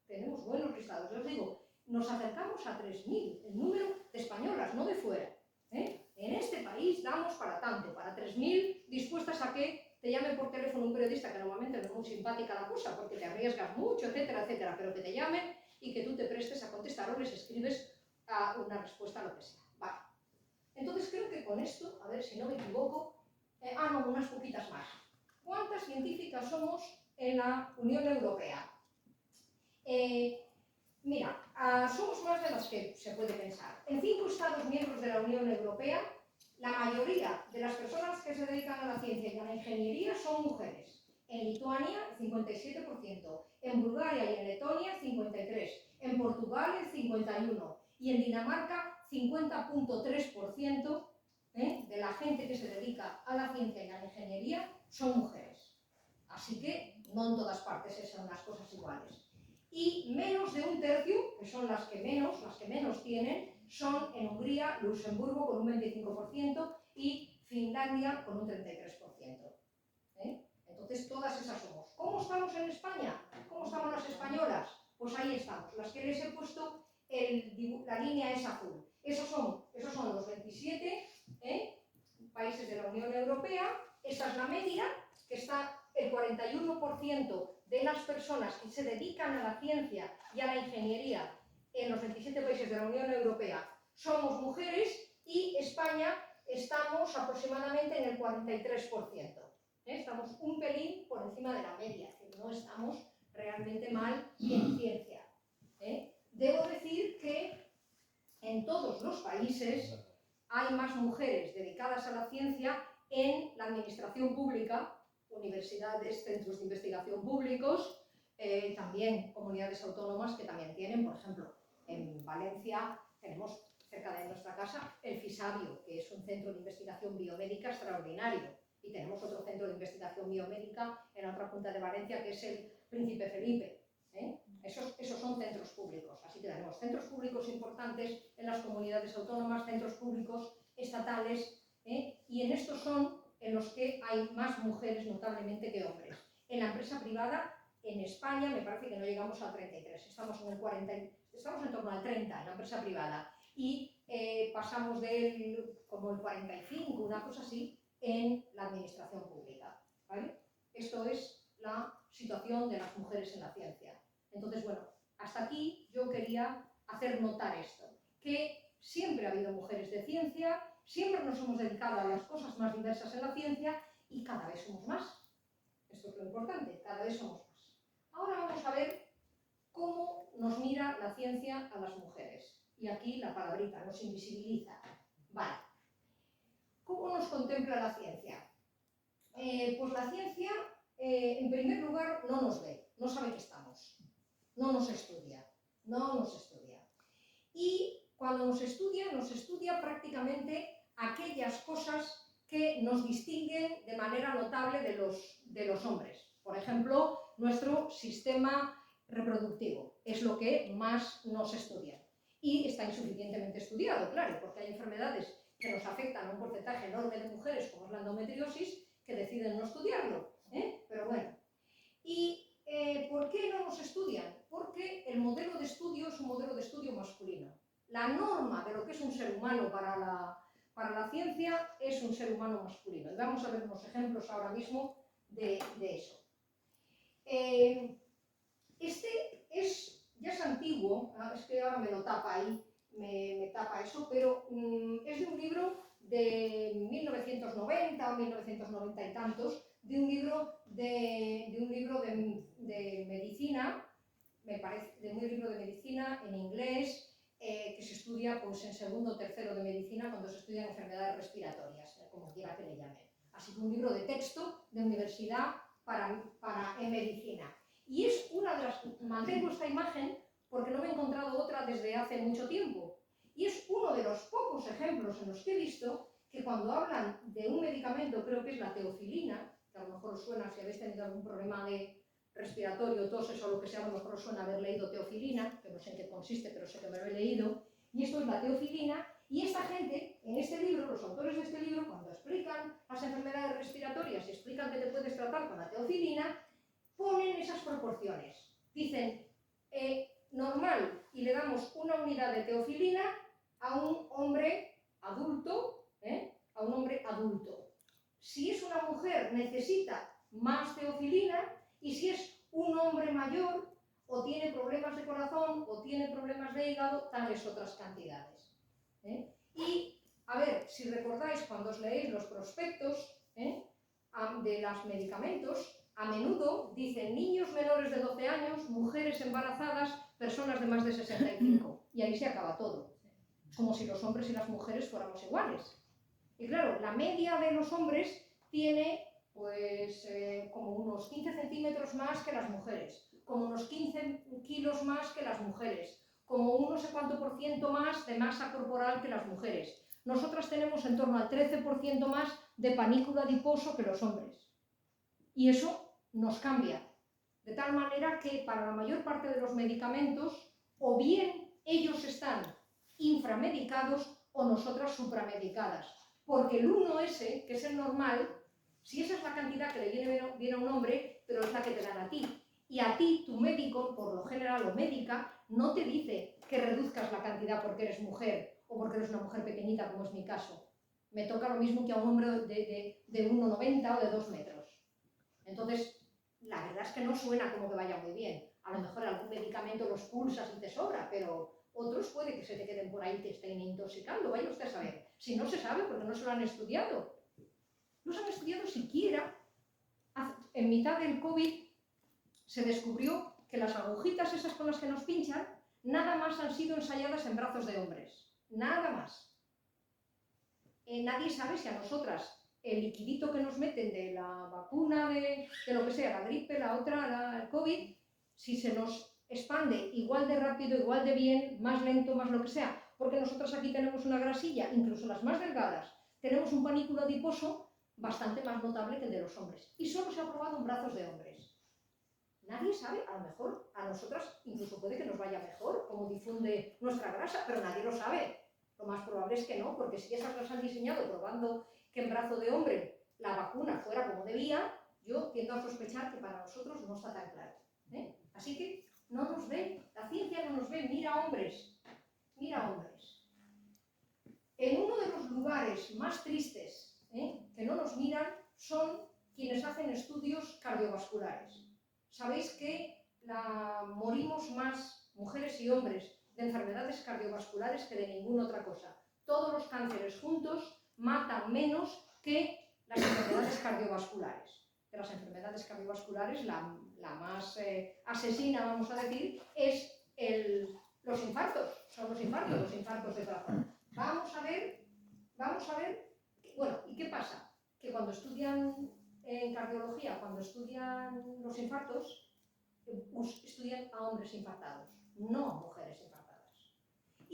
Tenemos buenos listados. Yo os digo, nos acercamos a 3.000, el número de españolas, no de fuera. En este país damos para tanto, para 3.000, dispuestas a que te llame por teléfono un periodista, que normalmente no es muy simpática la cosa, porque te arriesgas mucho, etcétera, etcétera, pero que te llamen y que tú te prestes a contestar o les escribes a una respuesta, lo que sea. Vale. Entonces creo que con esto, a ver si no me equivoco, no, unas poquitas más. ¿Cuántas científicas somos en la Unión Europea? Mira, somos más de las que se puede pensar. En 5 Estados miembros de la Unión Europea, la mayoría de las personas que se dedican a la ciencia y a la ingeniería son mujeres. En Lituania, el 57%, en Bulgaria y en Letonia, 53%, en Portugal, el 51%, y en Dinamarca, 50.3% de la gente que se dedica a la ciencia y a la ingeniería son mujeres. Así que no en todas partes son las cosas iguales. Y menos de 1/3, que son las que menos tienen, son en Hungría, Luxemburgo con un 25% y Finlandia con un 33%. Entonces todas esas somos. ¿Cómo estamos en España? ¿Cómo estamos las españolas? Pues ahí estamos. Las que les he puesto, la línea es azul. Esos son los 27 países de la Unión Europea. Esta es la media, que está el 41% de las personas que se dedican a la ciencia y a la ingeniería en los 27 países de la Unión Europea somos mujeres, y España estamos aproximadamente en el 43%. Estamos un pelín por encima de la media, que no estamos realmente mal en ciencia. Debo decir que en todos los países hay más mujeres dedicadas a la ciencia en la administración pública, universidades, centros de investigación públicos, también comunidades autónomas que también tienen, por ejemplo, en Valencia tenemos cerca de nuestra casa el FISABIO, que es un centro de investigación biomédica extraordinario, y tenemos otro centro de investigación biomédica en la otra punta de Valencia, que es el Príncipe Felipe. Esos son centros públicos, así que tenemos centros públicos importantes en las comunidades autónomas, centros públicos estatales, y en estos son en los que hay más mujeres notablemente que hombres. En la empresa privada, en España, me parece que no llegamos al 33, estamos en torno al 30 en la empresa privada, y pasamos como el 45, una cosa así, en la administración pública, ¿vale? Esto es la situación de las mujeres en la ciencia. Entonces, bueno, hasta aquí yo quería hacer notar esto, que siempre ha habido mujeres de ciencia, siempre nos hemos dedicado a las cosas más diversas en la ciencia, y cada vez somos más. Esto es lo importante, cada vez somos más. Ahora vamos a ver cómo nos mira la ciencia a las mujeres. Y aquí la palabrita, nos invisibiliza. Vale. ¿Cómo nos contempla la ciencia? Pues la ciencia, en primer lugar, no nos ve, no sabe que estamos, no nos estudia. Y cuando nos estudia prácticamente aquellas cosas que nos distinguen de manera notable de los hombres. Por ejemplo, nuestro sistema reproductivo es lo que más nos estudia. Y está insuficientemente estudiado, claro, porque hay enfermedades que nos afectan a un porcentaje enorme de mujeres, como es la endometriosis, que deciden no estudiarlo. Pero bueno. ¿Y por qué no nos estudian? Porque el modelo de estudio es un modelo de estudio masculino. La norma de lo que es un ser humano para la ciencia es un ser humano masculino. Y vamos a ver unos ejemplos ahora mismo de eso. Este ya es antiguo, es que ahora me lo tapa ahí, me tapa eso, pero es de un libro de 1990 o 1990 y tantos, de un libro de medicina, me parece, de un libro de medicina en inglés, que se estudia pues, en segundo o tercero de medicina cuando se estudian enfermedades respiratorias, como quiera que le llamen. Así que un libro de texto de universidad en medicina. Y es una de las... Mantengo esta imagen porque no me he encontrado otra desde hace mucho tiempo. Y es uno de los pocos ejemplos en los que he visto que cuando hablan de un medicamento, creo que es la teofilina, que a lo mejor os suena si habéis tenido algún problema de respiratorio, tos, eso lo que sea, a lo mejor os suena haber leído teofilina, que no sé en qué consiste, pero sé que me lo he leído, y esto es la teofilina, y esta gente, en este libro, los autores de este libro, cuando explican las enfermedades respiratorias y explican que te puedes tratar con la teofilina, ponen esas proporciones. Dicen, normal, y le damos una unidad de teofilina a un hombre adulto, a un hombre adulto. Si es una mujer, necesita más teofilina, y si es un hombre mayor, o tiene problemas de corazón, o tiene problemas de hígado, tales otras cantidades. Y, a ver, si recordáis cuando os leéis los prospectos de los medicamentos, a menudo dicen niños menores de 12 años, mujeres embarazadas, personas de más de 65. Y ahí se acaba todo. Como si los hombres y las mujeres fuéramos iguales. Y claro, la media de los hombres tiene pues como unos 15 centímetros más que las mujeres, como unos 15 kilos más que las mujeres, como un no sé cuánto por ciento más de masa corporal que las mujeres. Nosotras tenemos en torno al 13% más de panícula adiposo que los hombres. Y eso nos cambia, de tal manera que para la mayor parte de los medicamentos, o bien ellos están inframedicados o nosotras supramedicadas. Porque el 1S, que es el normal, si esa es la cantidad que le viene bien a un hombre, pero es la que te dan a ti. Y a ti, tu médico, por lo general o médica, no te dice que reduzcas la cantidad porque eres mujer o porque eres una mujer pequeñita, como es mi caso. Me toca lo mismo que a un hombre de 1,90 o de 2 metros. Entonces, la verdad es que no suena como que vaya muy bien. A lo mejor algún medicamento los pulsas y te sobra, pero otros puede que se te queden por ahí y te estén intoxicando. Vaya usted a saber. Si no se sabe, porque no se lo han estudiado. No se han estudiado siquiera. En mitad del COVID se descubrió que las agujitas esas con las que nos pinchan, nada más han sido ensayadas en brazos de hombres. Nada más. Nadie sabe si a nosotras el liquidito que nos meten de la vacuna, de lo que sea, la gripe, la otra, el COVID, si se nos expande igual de rápido, igual de bien, más lento, más lo que sea, porque nosotros aquí tenemos una grasilla, incluso las más delgadas, tenemos un panículo adiposo bastante más notable que el de los hombres. Y solo se ha probado en brazos de hombres. Nadie sabe, a lo mejor a nosotras incluso puede que nos vaya mejor, como difunde nuestra grasa, pero nadie lo sabe. Lo más probable es que no, porque si esas las han diseñado probando que en brazo de hombre la vacuna fuera como debía, yo tiendo a sospechar que para nosotros no está tan claro. Así que no nos ven, la ciencia no nos ve, mira hombres. En uno de los lugares más tristes que no nos miran son quienes hacen estudios cardiovasculares. Sabéis que morimos más mujeres y hombres de enfermedades cardiovasculares que de ninguna otra cosa. Todos los cánceres juntos matan menos que las enfermedades cardiovasculares. De las enfermedades cardiovasculares, la más asesina, vamos a decir, es los infartos. Son los infartos de corazón. Vamos a ver, bueno, ¿y qué pasa? Que cuando estudian en cardiología, cuando estudian los infartos, estudian a hombres infartados, no a mujeres infartadas.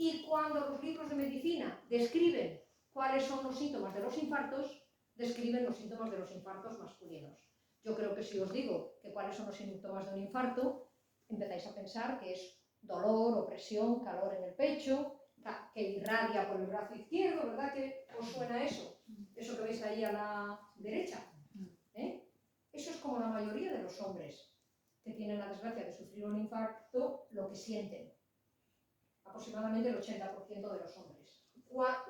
Y cuando los libros de medicina describen cuáles son los síntomas de los infartos, describen los síntomas de los infartos masculinos. Yo creo que si os digo que cuáles son los síntomas de un infarto, empezáis a pensar que es dolor, opresión, calor en el pecho, que irradia por el brazo izquierdo, ¿verdad que os suena eso? Eso que veis ahí a la derecha. Eso es como la mayoría de los hombres que tienen la desgracia de sufrir un infarto, lo que sienten. Aproximadamente el 80% de los hombres.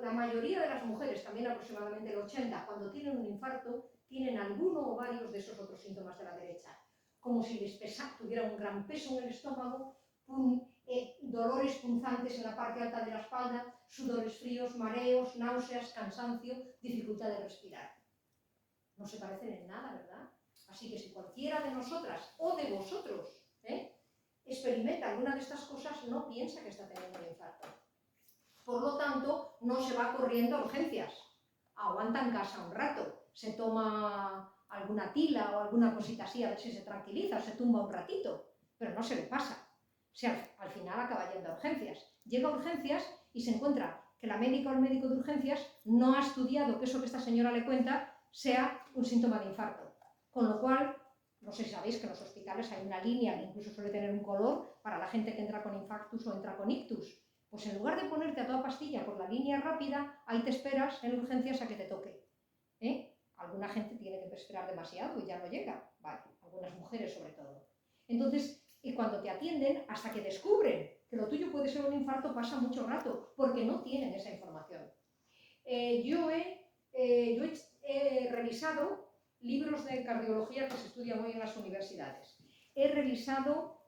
La mayoría de las mujeres, también aproximadamente el 80%, cuando tienen un infarto, tienen alguno o varios de esos otros síntomas de la derecha. Como si les tuvieran un gran peso en el estómago, dolores punzantes en la parte alta de la espalda, sudores fríos, mareos, náuseas, cansancio, dificultad de respirar. No se parecen en nada, ¿verdad? Así que si cualquiera de nosotras o de vosotros experimenta alguna de estas cosas, no piensa que está teniendo un infarto. Por lo tanto, no se va corriendo a urgencias. Aguanta en casa un rato, se toma alguna tila o alguna cosita así a ver si se tranquiliza, se tumba un ratito, pero no se le pasa. O sea, al final acaba yendo a urgencias. Llega a urgencias y se encuentra que la médica o el médico de urgencias no ha estudiado que eso que esta señora le cuenta sea un síntoma de infarto. Con lo cual, no sé si sabéis que en los hospitales hay una línea que incluso suele tener un color para la gente que entra con infarctus o entra con ictus. Pues en lugar de ponerte a toda pastilla por la línea rápida, ahí te esperas en urgencias a que te toque. Alguna gente tiene que esperar demasiado y ya no llega. Vale, algunas mujeres sobre todo. Entonces, y cuando te atienden, hasta que descubren que lo tuyo puede ser un infarto, pasa mucho rato, porque no tienen esa información. Yo he revisado libros de cardiología que se estudian hoy en las universidades. He revisado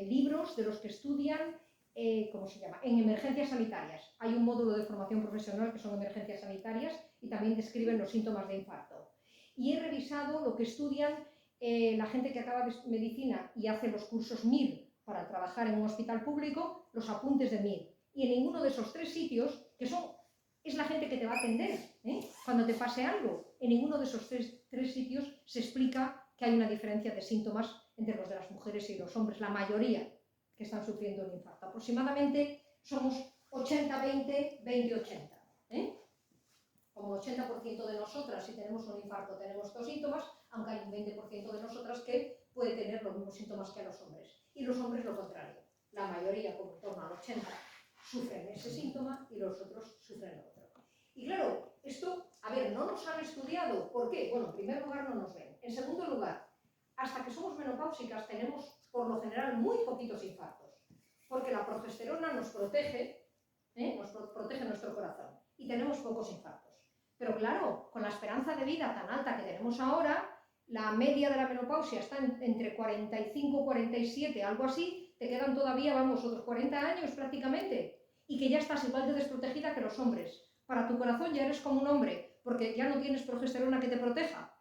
libros de los que estudian, ¿cómo se llama?, en emergencias sanitarias. Hay un módulo de formación profesional que son emergencias sanitarias y también describen los síntomas de infarto. Y he revisado lo que estudian la gente que acaba de medicina y hace los cursos MIR para trabajar en un hospital público, los apuntes de MIR. Y en ninguno de esos tres sitios, que es la gente que te va a atender cuando te pase algo, en ninguno de esos tres sitios se explica que hay una diferencia de síntomas entre los de las mujeres y los hombres, la mayoría que están sufriendo un infarto. Aproximadamente somos 80-20, 20-80. Como el 80% de nosotras, si tenemos un infarto, tenemos estos síntomas, aunque hay un 20% de nosotras que puede tener los mismos síntomas que a los hombres. Y los hombres lo contrario. La mayoría, como en torno al 80%, sufren ese síntoma y los otros sufren otro. Y claro, esto, a ver, no nos han estudiado. ¿Por qué? Bueno, en primer lugar, no nos ven. En segundo lugar, hasta que somos menopáusicas tenemos, por lo general, muy poquitos infartos. Porque la progesterona nos protege nuestro corazón. Y tenemos pocos infartos. Pero claro, con la esperanza de vida tan alta que tenemos ahora, la media de la menopausia está entre 45 y 47, algo así, te quedan todavía, vamos, otros 40 años prácticamente, y que ya estás igual de desprotegida que los hombres. Para tu corazón ya eres como un hombre, porque ya no tienes progesterona que te proteja.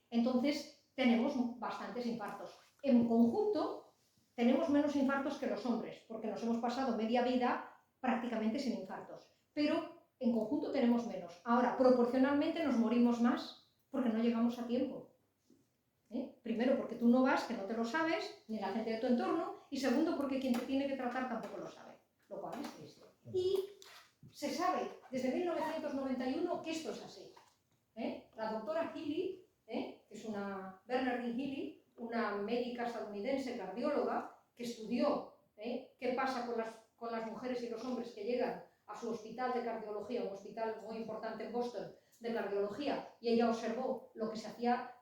Entonces, tenemos bastantes infartos. En conjunto, tenemos menos infartos que los hombres, porque nos hemos pasado media vida prácticamente sin infartos. Pero en conjunto tenemos menos. Ahora, proporcionalmente nos morimos más porque no llegamos a tiempo. Primero, porque tú no vas, que no te lo sabes, ni la gente de tu entorno, y segundo, porque quien te tiene que tratar tampoco lo sabe, lo cual es triste. Y se sabe desde 1991 que esto es así. La doctora Healy, que es Bernardine Healy, una médica estadounidense cardióloga, que estudió qué pasa con las mujeres y los hombres que llegan a su hospital de cardiología, un hospital muy importante en Boston de cardiología, y ella observó lo que se hacía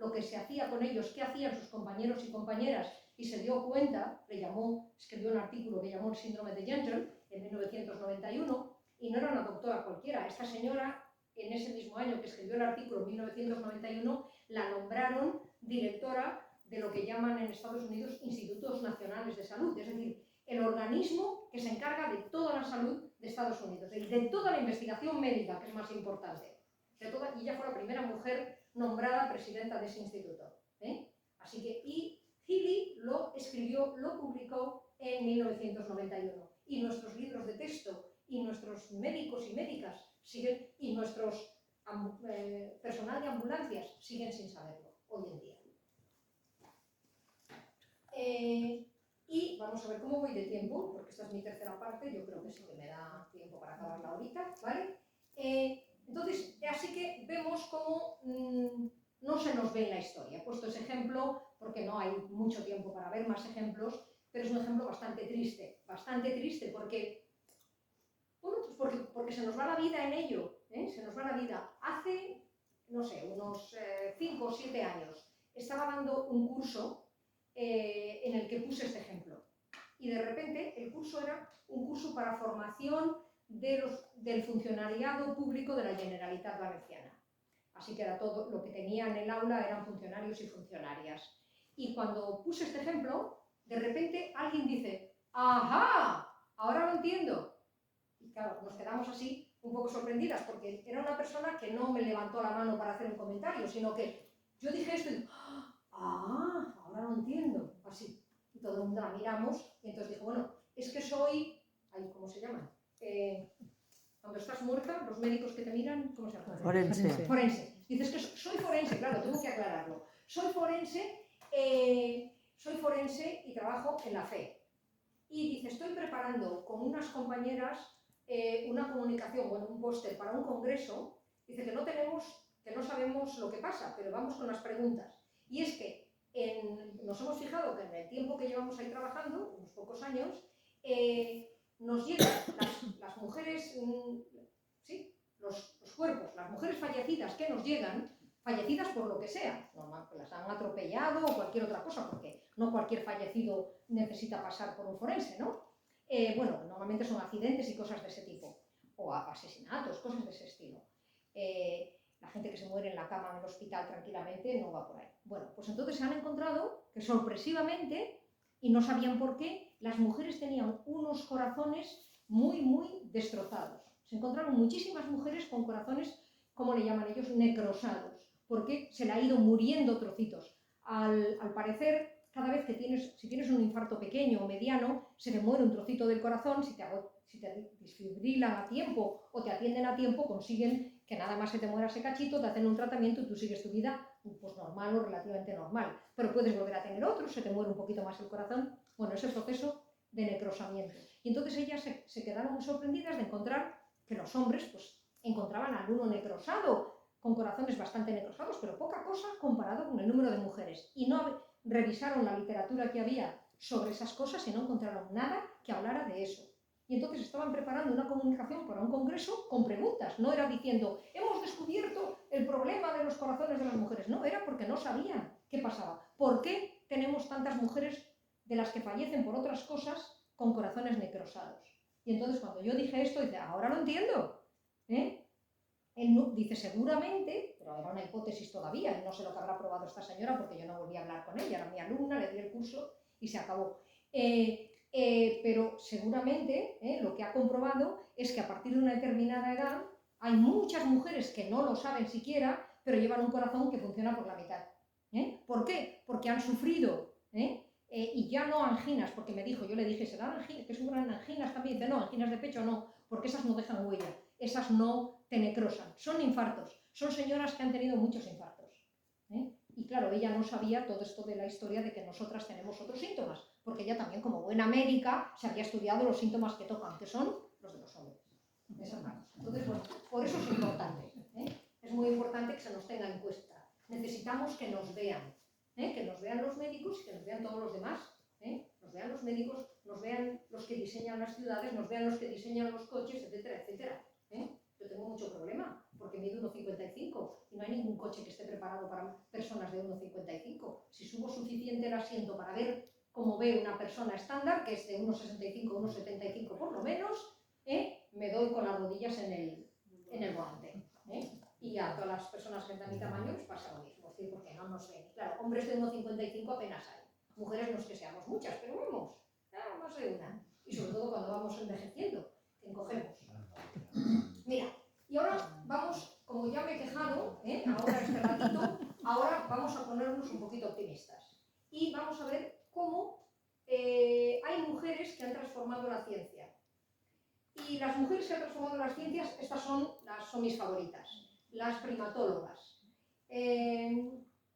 con ellos, qué hacían sus compañeros y compañeras, y se dio cuenta, escribió un artículo que llamó el síndrome de Gentile en 1991, y no era una doctora cualquiera. Esta señora, en ese mismo año que escribió el artículo, en 1991, la nombraron directora de lo que llaman en Estados Unidos Institutos Nacionales de Salud, es decir, el organismo que se encarga de toda la salud de Estados Unidos, de toda la investigación médica, que es más importante. Y ella fue la primera mujer nombrada presidenta de ese instituto. Así que, y Healy lo escribió, lo publicó en 1991. Y nuestros libros de texto, y nuestros médicos y médicas siguen, y nuestros personal de ambulancias siguen sin saberlo hoy en día. Y Y vamos a ver cómo voy de tiempo, porque esta es mi tercera parte, yo creo que sí que me da tiempo para acabarla ahorita, ¿vale? Entonces, así que vemos cómo no se nos ve en la historia. He puesto ese ejemplo porque no hay mucho tiempo para ver más ejemplos, pero es un ejemplo bastante triste porque, bueno, pues porque se nos va la vida en ello, se nos va la vida. Hace, no sé, unos 5 o 7 años estaba dando un curso en el que puse este ejemplo. Y de repente el curso era un curso para formación del funcionariado público de la Generalitat Valenciana. Así que era todo lo que tenía en el aula eran funcionarios y funcionarias. Y cuando puse este ejemplo, de repente alguien dice, ¡ajá! Ahora lo entiendo. Y claro, nos quedamos así un poco sorprendidas porque era una persona que no me levantó la mano para hacer un comentario, sino que yo dije esto y ¡ah! Ahora lo entiendo. Así. Y todo el mundo la miramos y entonces dijo, bueno, es que soy... ¿Cómo se llama? Cuando estás muerta, los médicos que te miran, ¿cómo se llama? Forense. Forense. Dices que soy forense, claro, tengo que aclararlo. Soy forense y trabajo en la fe. Y dice, estoy preparando con unas compañeras una comunicación, bueno, un póster para un congreso. Dice que no sabemos lo que pasa, pero vamos con las preguntas. Y es que nos hemos fijado que en el tiempo que llevamos ahí trabajando, unos pocos años, nos llegan las mujeres, sí, los cuerpos, las mujeres fallecidas que nos llegan, fallecidas por lo que sea, normal, las han atropellado o cualquier otra cosa, porque no cualquier fallecido necesita pasar por un forense, ¿no? Bueno, normalmente son accidentes y cosas de ese tipo, o asesinatos, cosas de ese estilo. La gente que se muere en la cama en el hospital tranquilamente no va por ahí. Bueno, pues entonces se han encontrado que sorpresivamente, y no sabían por qué, las mujeres tenían unos corazones muy, muy destrozados. Se encontraron muchísimas mujeres con corazones, como le llaman ellos, necrosados, porque se le ha ido muriendo trocitos. Al parecer, cada vez que si tienes un infarto pequeño o mediano, se te muere un trocito del corazón, si te desfibrilan a tiempo o te atienden a tiempo, consiguen que nada más se te muera ese cachito, te hacen un tratamiento y tú sigues tu vida pues normal o relativamente normal. Pero puedes volver a tener otro, se te muere un poquito más el corazón. Bueno, ese proceso de necrosamiento. Y entonces ellas se quedaron muy sorprendidas de encontrar que los hombres pues encontraban a alguno necrosado, con corazones bastante necrosados, pero poca cosa comparado con el número de mujeres. Y no revisaron la literatura que había sobre esas cosas y no encontraron nada que hablara de eso. Y entonces estaban preparando una comunicación para un congreso con preguntas. No era diciendo, hemos descubierto el problema de los corazones de las mujeres. No, era porque no sabían qué pasaba. ¿Por qué tenemos tantas mujeres de las que fallecen por otras cosas con corazones necrosados? Y entonces cuando yo dije esto, dice, ahora lo entiendo. Él no, dice seguramente, pero era una hipótesis todavía, no sé lo que habrá probado esta señora porque yo no volví a hablar con ella, era mi alumna, le di el curso y se acabó. Pero seguramente lo que ha comprobado es que a partir de una determinada edad hay muchas mujeres que no lo saben siquiera, pero llevan un corazón que funciona por la mitad. ¿Por qué? Porque han sufrido, y ya no anginas, porque me dijo, yo le dije, ¿serán anginas? ¿Que sufran anginas también? Dice, no, anginas de pecho no, porque esas no dejan huella, esas no te necrosan, son infartos, son señoras que han tenido muchos infartos. Y claro, ella no sabía todo esto de la historia de que nosotras tenemos otros síntomas, porque ella también, como buena médica, se había estudiado los síntomas que tocan, que son los de los hombres. Entonces, bueno, por eso es importante. Es muy importante que se nos tenga en cuenta. Necesitamos que nos vean los médicos y que nos vean todos los demás. Nos vean los médicos, nos vean los que diseñan las ciudades, nos vean los que diseñan los coches, etcétera, etcétera. Yo tengo mucho problema, porque mido 1,55 y no hay ningún coche que esté preparado para personas de 1,55. Si subo suficiente el asiento para ver cómo ve una persona estándar, que es de 1,65, 1,75 por lo menos, me doy con las rodillas en el volante. Y a todas las personas que están de mi tamaño les pasa lo mismo, es decir, porque no nos ven. Claro, hombres de 1,55 apenas hay. Mujeres no es que seamos muchas, pero vemos, más de una. Y sobre todo cuando vamos envejeciendo, que encogemos. Mira, y ahora vamos, como ya me he quejado, ahora este ratito, ahora vamos a ponernos un poquito optimistas. Y vamos a ver cómo hay mujeres que han transformado la ciencia. Y las mujeres que han transformado las ciencias, estas son mis favoritas, las primatólogas.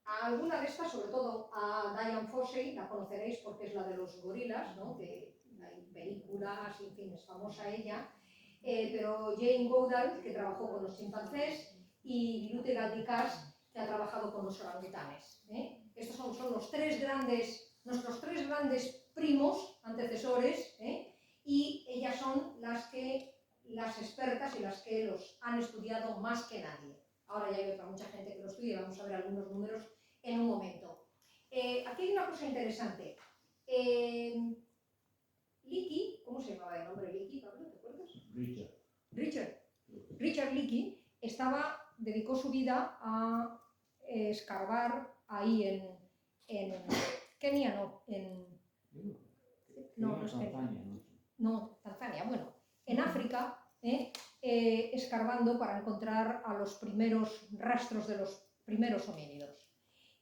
a alguna de estas, sobre todo a Dian Fossey, la conoceréis porque es la de los gorilas, ¿no? Que hay películas, en fin, es famosa ella, pero Jane Goodall, que trabajó con los chimpancés, y Birute Galdikas, que ha trabajado con los orangutanes. Estos son los nuestros tres grandes primos, antecesores, y ellas son las expertas y las que los han estudiado más que nadie. Ahora ya hay mucha gente que lo estudia, vamos a ver algunos números en un momento. Aquí hay una cosa interesante. Leakey, ¿cómo se llamaba el nombre Leakey, Pablo? ¿Te acuerdas? Richard Leakey dedicó su vida a escarbar ahí en Kenia, no es Kenia. No, Tanzania, bueno, en África, escarbando para encontrar a los primeros rastros de los primeros homínidos.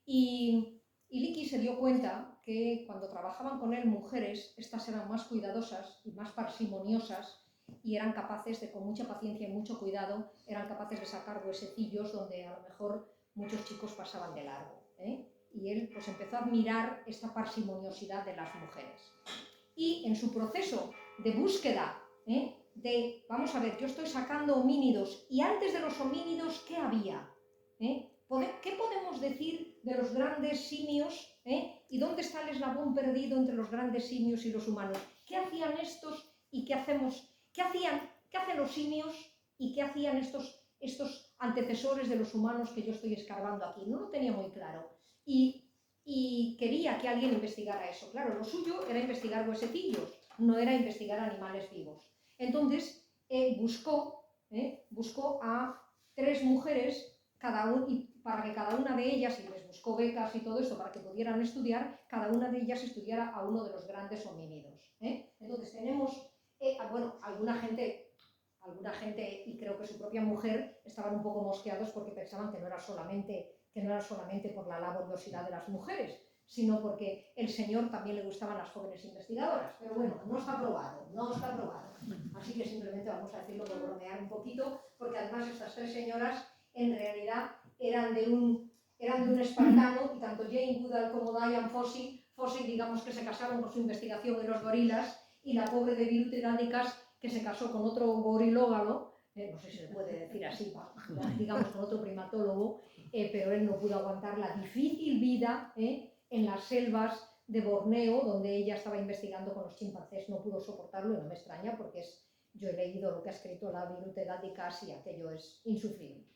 Y Leakey se dio cuenta que cuando trabajaban con él mujeres, estas eran más cuidadosas y más parsimoniosas y eran capaces de, con mucha paciencia y mucho cuidado, eran capaces de sacar huesecillos donde a lo mejor muchos chicos pasaban de largo. Y él pues empezó a admirar esta parsimoniosidad de las mujeres. Y en su proceso de búsqueda, vamos a ver, yo estoy sacando homínidos, y antes de los homínidos, ¿qué había? ¿Qué podemos decir de los grandes simios? ¿Y dónde está el eslabón perdido entre los grandes simios y los humanos? ¿Qué hacían estos y qué hacemos? ¿Qué hacen los simios y qué hacían estos antecesores de los humanos que yo estoy escarbando aquí? No lo tenía muy claro. Y quería que alguien investigara eso. Claro, lo suyo era investigar huesecillos, no era investigar animales vivos. Entonces, buscó a 3 mujeres, para que cada una de ellas, y les buscó becas y todo eso para que pudieran estudiar, cada una de ellas estudiara a uno de los grandes homínidos. Entonces tenemos, alguna gente, y creo que su propia mujer, estaban un poco mosqueados porque pensaban que no era solamente por la laboriosidad de las mujeres, sino porque el señor también le gustaban las jóvenes investigadoras. Pero bueno, no está probado. Así que simplemente vamos a decirlo por bromear un poquito, porque además estas 3 señoras en realidad eran de un espartano, y tanto Jane Goodall como Dian Fossey, digamos que se casaron por su investigación en los gorilas, y la pobre de Birute Galdikas, que se casó con otro gorilógalo, no sé si se puede decir así, digamos con otro primatólogo, pero él no pudo aguantar la difícil vida en las selvas de Borneo, donde ella estaba investigando con los chimpancés. No pudo soportarlo, y no me extraña, porque yo he leído lo que ha escrito la Birute Galdikas y aquello es insufrible.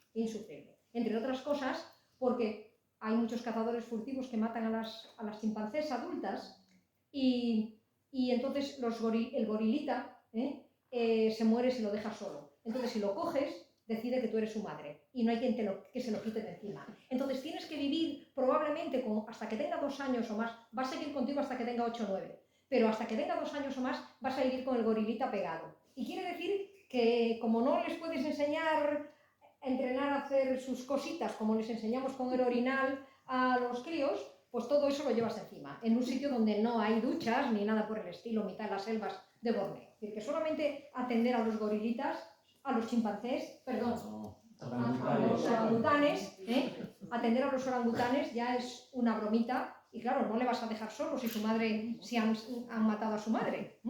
Entre otras cosas, porque hay muchos cazadores furtivos que matan a las chimpancés adultas, y entonces el gorilita se muere si lo dejas solo. Entonces, si lo coges, decide que tú eres su madre y no hay quien que se lo quite de encima. Entonces tienes que vivir probablemente hasta que tenga 2 años o más. Va a seguir contigo hasta que tenga 8 o 9, pero hasta que tenga 2 años o más vas a vivir con el gorilita pegado. Y quiere decir que como no les puedes enseñar a entrenar a hacer sus cositas como les enseñamos con el orinal a los críos, pues todo eso lo llevas encima, en un sitio donde no hay duchas ni nada por el estilo, mitad de las selvas de Borneo. Es decir, que solamente atender a los gorilitas, a los chimpancés, perdón, a los orangutanes, atender a los orangutanes ya es una bromita, y claro, no le vas a dejar solo si han matado a su madre,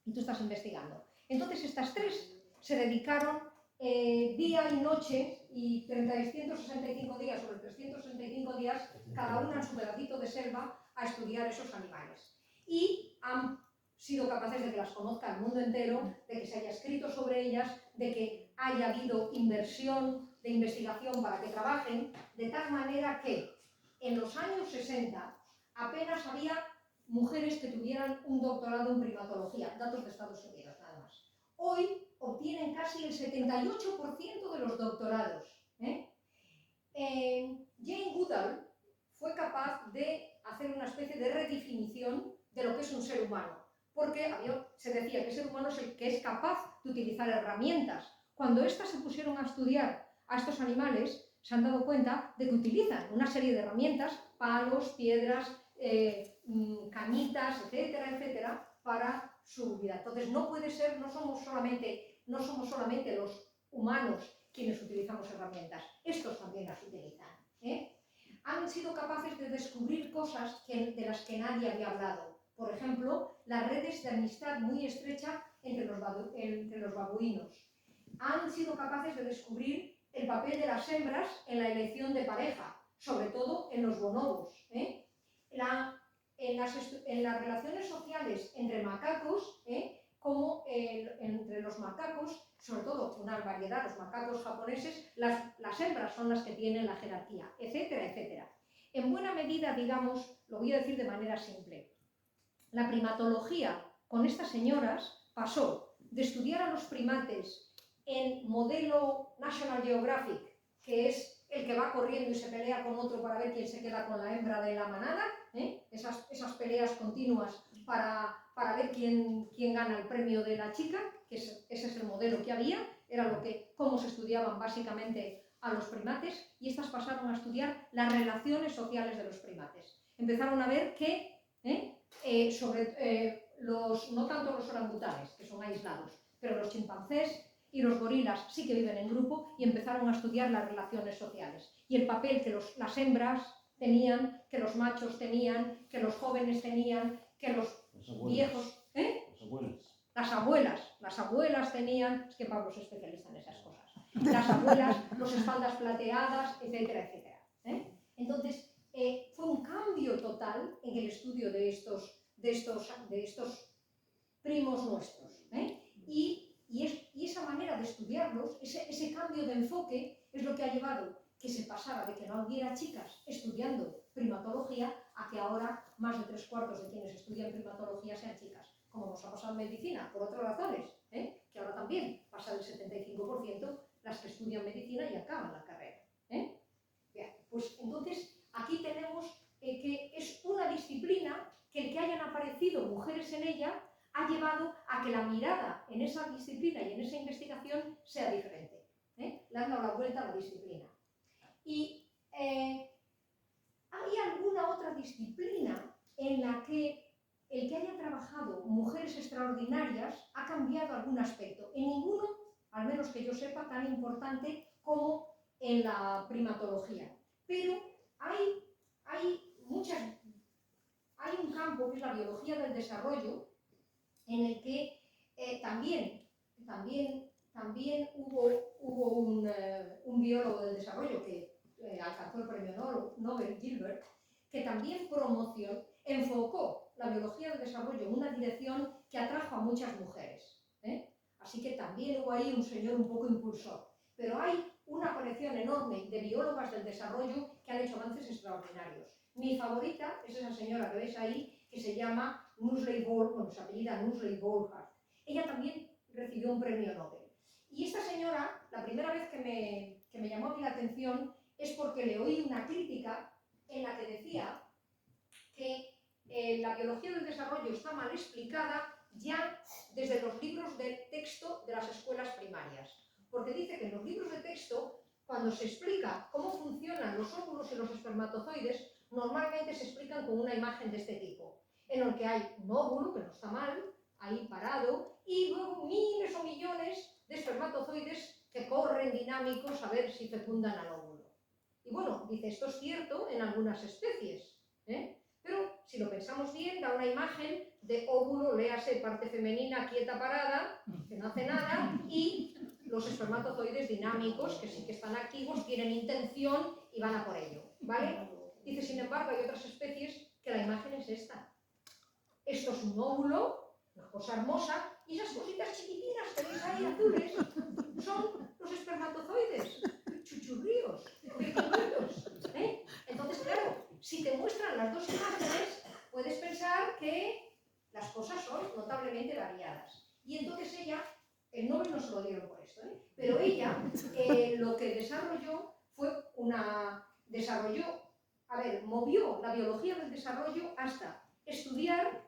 y tú estás investigando. Entonces estas 3 se dedicaron día y noche, y 365 días sobre 365 días, cada una en su pedacito de selva, a estudiar esos animales. Y han sido capaces de que las conozca el mundo entero, de que se haya escrito sobre ellas, de que haya habido inversión de investigación para que trabajen, de tal manera que en los años 60 apenas había mujeres que tuvieran un doctorado en primatología, datos de Estados Unidos nada más. Hoy obtienen casi el 78% de los doctorados. Jane Goodall fue capaz de hacer una especie de redefinición de lo que es un ser humano, porque se decía que el ser humano es el que es capaz de utilizar herramientas. Cuando éstas se pusieron a estudiar a estos animales, se han dado cuenta de que utilizan una serie de herramientas, palos, piedras, cañitas, etcétera, etcétera, para su vida. Entonces no puede ser, no somos solamente los humanos quienes utilizamos herramientas, estos también las utilizan. han sido capaces de descubrir cosas de las que nadie había hablado. Por ejemplo, las redes de amistad muy estrecha entre los babuinos. Han sido capaces de descubrir el papel de las hembras en la elección de pareja, sobre todo en los bonobos. En las relaciones sociales entre macacos, como entre los macacos, sobre todo una variedad, los macacos japoneses, las hembras son las que tienen la jerarquía, etcétera, etcétera. En buena medida, digamos, lo voy a decir de manera simple, la primatología con estas señoras pasó de estudiar a los primates en modelo National Geographic, que es el que va corriendo y se pelea con otro para ver quién se queda con la hembra de la manada, esas peleas continuas para ver quién gana el premio de la chica, que ese es el modelo que había, era cómo se estudiaban básicamente a los primates, y estas pasaron a estudiar las relaciones sociales de los primates. Empezaron a ver que no tanto los orangutanes, que son aislados, pero los chimpancés y los gorilas sí que viven en grupo, y empezaron a estudiar las relaciones sociales y el papel que las hembras tenían, que los machos tenían, que los jóvenes tenían, que los viejos... Las abuelas tenían, es que Pablo es especialista en esas cosas, las abuelas, los espaldas plateadas, etcétera, etcétera. Entonces, fue un cambio total en el estudio de estos primos nuestros. Y esa manera de estudiarlos, ese cambio de enfoque, es lo que ha llevado que se pasara de que no hubiera chicas estudiando primatología a que ahora más de 3/4 de quienes estudian primatología sean chicas, como nos ha pasado en medicina, por otras razones, que ahora también pasa del 75% las que estudian medicina y acaban la carrera. Bien, pues entonces aquí tenemos que es una disciplina que el que hayan aparecido mujeres en ella ha llevado a que la mirada en esa disciplina y en esa investigación sea diferente. Le han dado la vuelta a la disciplina. Y ¿hay alguna otra disciplina en la que el que haya trabajado mujeres extraordinarias ha cambiado algún aspecto? En ninguno, al menos que yo sepa, tan importante como en la primatología. Pero hay un campo, que es la biología del desarrollo, en el que también hubo un biólogo del desarrollo que alcanzó el premio Nobel, Gilbert, que también enfocó la biología del desarrollo en una dirección que atrajo a muchas mujeres. Así que también hubo ahí un señor un poco impulsor. Pero hay una colección enorme de biólogas del desarrollo que han hecho avances extraordinarios. Mi favorita es esa señora que veis ahí, que se llama Nusley Ball, su apellida Nusley Ballhart. Ella también recibió un premio Nobel. Y esta señora, la primera vez que me llamó a mí la atención es porque le oí una crítica en la que decía que la biología del desarrollo está mal explicada ya desde los libros de texto de las escuelas primarias. Porque dice que en los libros de texto, cuando se explica cómo funcionan los óvulos y los espermatozoides, normalmente se explican con una imagen de este tipo, en el que hay un óvulo, que no está mal, ahí parado, y luego miles o millones de espermatozoides que corren dinámicos a ver si fecundan al óvulo. Y bueno, dice, esto es cierto en algunas especies, pero si lo pensamos bien, da una imagen de óvulo, léase parte femenina quieta parada, que no hace nada, y los espermatozoides dinámicos, que sí que están activos, tienen intención y van a por ello, ¿vale? Dice, sin embargo, hay otras especies que la imagen es esta. Esto es un óvulo, una cosa hermosa, y esas cositas chiquitinas que veis ahí azules son los espermatozoides, chuchurríos, pequeñitos. Entonces, claro, si te muestran las dos imágenes, puedes pensar que las cosas son notablemente variadas. Y entonces ella, el Nobel no se lo dieron por esto, pero ella lo que desarrolló fue movió la biología del desarrollo hasta estudiar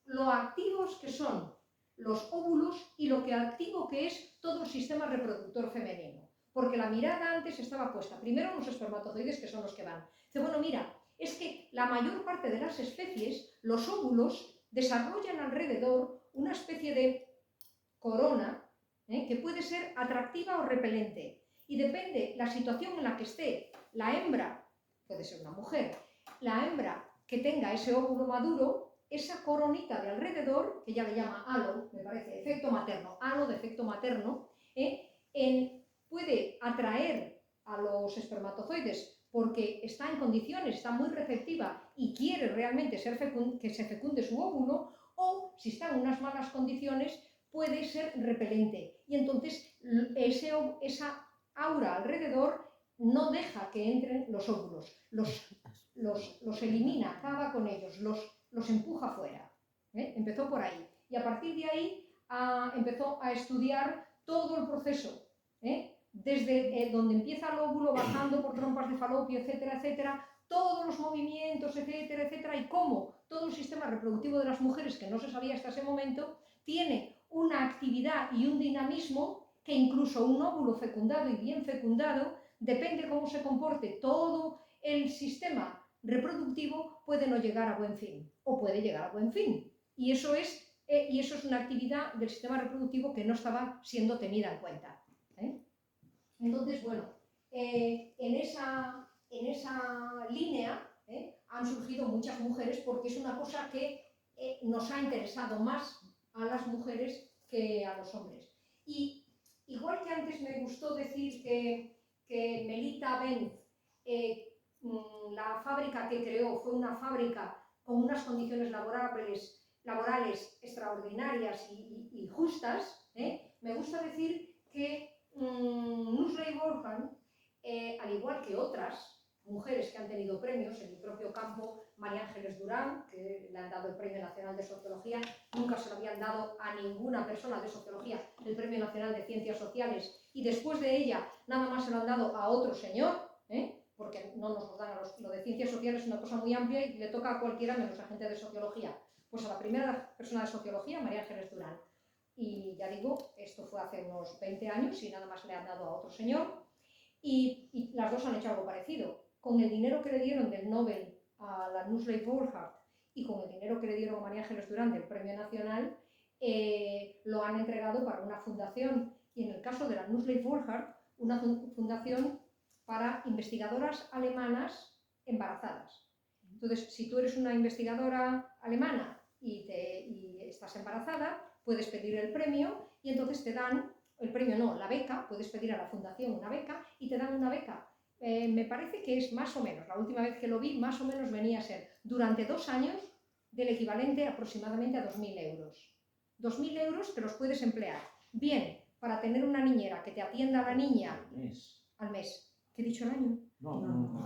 lo activos que son los óvulos y lo que activo que es todo el sistema reproductor femenino. Porque la mirada antes estaba puesta primero en los espermatozoides, que son los que van. Dice, bueno, mira, es que la mayor parte de las especies, los óvulos, desarrollan alrededor una especie de corona que puede ser atractiva o repelente. Y depende la situación en la que esté la hembra puede ser una mujer. La hembra que tenga ese óvulo maduro, esa coronita de alrededor, que ella le llama halo, me parece, efecto materno, halo de efecto materno, puede atraer a los espermatozoides porque está en condiciones, está muy receptiva y quiere realmente que se fecunde su óvulo, o si está en unas malas condiciones puede ser repelente. Y entonces esa aura alrededor no deja que entren los óvulos, los elimina, acaba con ellos, los empuja fuera. Empezó por ahí. Y a partir de ahí empezó a estudiar todo el proceso, desde donde empieza el óvulo, bajando por trompas de falopio, etcétera, etcétera, todos los movimientos, etcétera, etcétera, y cómo todo el sistema reproductivo de las mujeres, que no se sabía hasta ese momento, tiene una actividad y un dinamismo que incluso un óvulo fecundado y bien fecundado, depende cómo se comporte todo el sistema reproductivo, puede no llegar a buen fin, o puede llegar a buen fin. Y eso es una actividad del sistema reproductivo que no estaba siendo tenida en cuenta. Entonces, bueno, en esa línea han surgido muchas mujeres porque es una cosa que nos ha interesado más a las mujeres que a los hombres. Y igual que antes me gustó decir que Melita Benz, la fábrica que creó fue una fábrica con unas condiciones laborales extraordinarias y justas, me gusta decir que Nusreif Borjan, al igual que otras mujeres que han tenido premios en mi propio campo, María Ángeles Durán, que le han dado el Premio Nacional de Sociología, nunca se lo habían dado a ninguna persona de Sociología el Premio Nacional de Ciencias Sociales, y después de ella nada más se lo han dado a otro señor, porque no nos lo dan a lo de Ciencias Sociales, es una cosa muy amplia y le toca a cualquiera menos a gente de Sociología. Pues a la primera persona de Sociología, María Ángeles Durán. Y ya digo, esto fue hace unos 20 años y nada más le han dado a otro señor, y las dos han hecho algo parecido. Con el dinero que le dieron del Nobel a la Nusreif Borjan y con el dinero que le dieron a María Ángeles Durán del Premio Nacional, lo han entregado para una fundación, y en el caso de la Nusreif Borjan, una fundación para investigadoras alemanas embarazadas. Entonces, si tú eres una investigadora alemana y estás embarazada, puedes pedir el premio y entonces te dan, el premio no, la beca, puedes pedir a la fundación una beca y te dan una beca. Me parece que es más o menos, la última vez que lo vi, más o menos venía a ser durante 2 años del equivalente aproximadamente a 2.000 euros. 2.000 euros que los puedes emplear bien para tener una niñera que te atienda a la niña al mes. ¿Qué he dicho el año? No.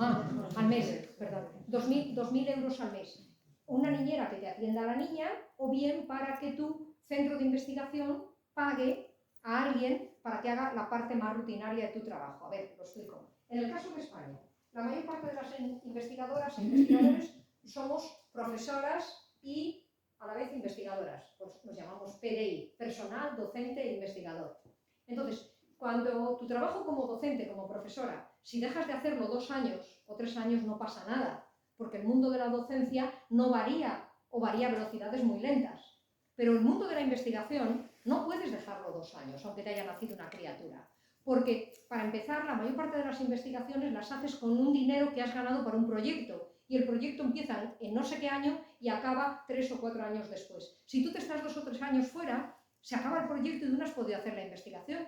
Al mes, perdón. 2.000 euros al mes. Una niñera que te atienda a la niña, o bien para que tu centro de investigación pague a alguien para que haga la parte más rutinaria de tu trabajo. A ver, lo explico. En el caso de España, la mayor parte de las investigadoras e investigadores somos profesoras y a la vez investigadoras. Pues nos llamamos PDI, personal, docente e investigador. Entonces, cuando tu trabajo como docente, como profesora, si dejas de hacerlo 2 años o 3 años no pasa nada, porque el mundo de la docencia no varía o varía a velocidades muy lentas. Pero el mundo de la investigación no puedes dejarlo 2 años, aunque te haya nacido una criatura. Porque, para empezar, la mayor parte de las investigaciones las haces con un dinero que has ganado para un proyecto. Y el proyecto empieza en no sé qué año y acaba 3 o 4 años después. Si tú te estás 2 o 3 años fuera, se acaba el proyecto y tú no has podido hacer la investigación.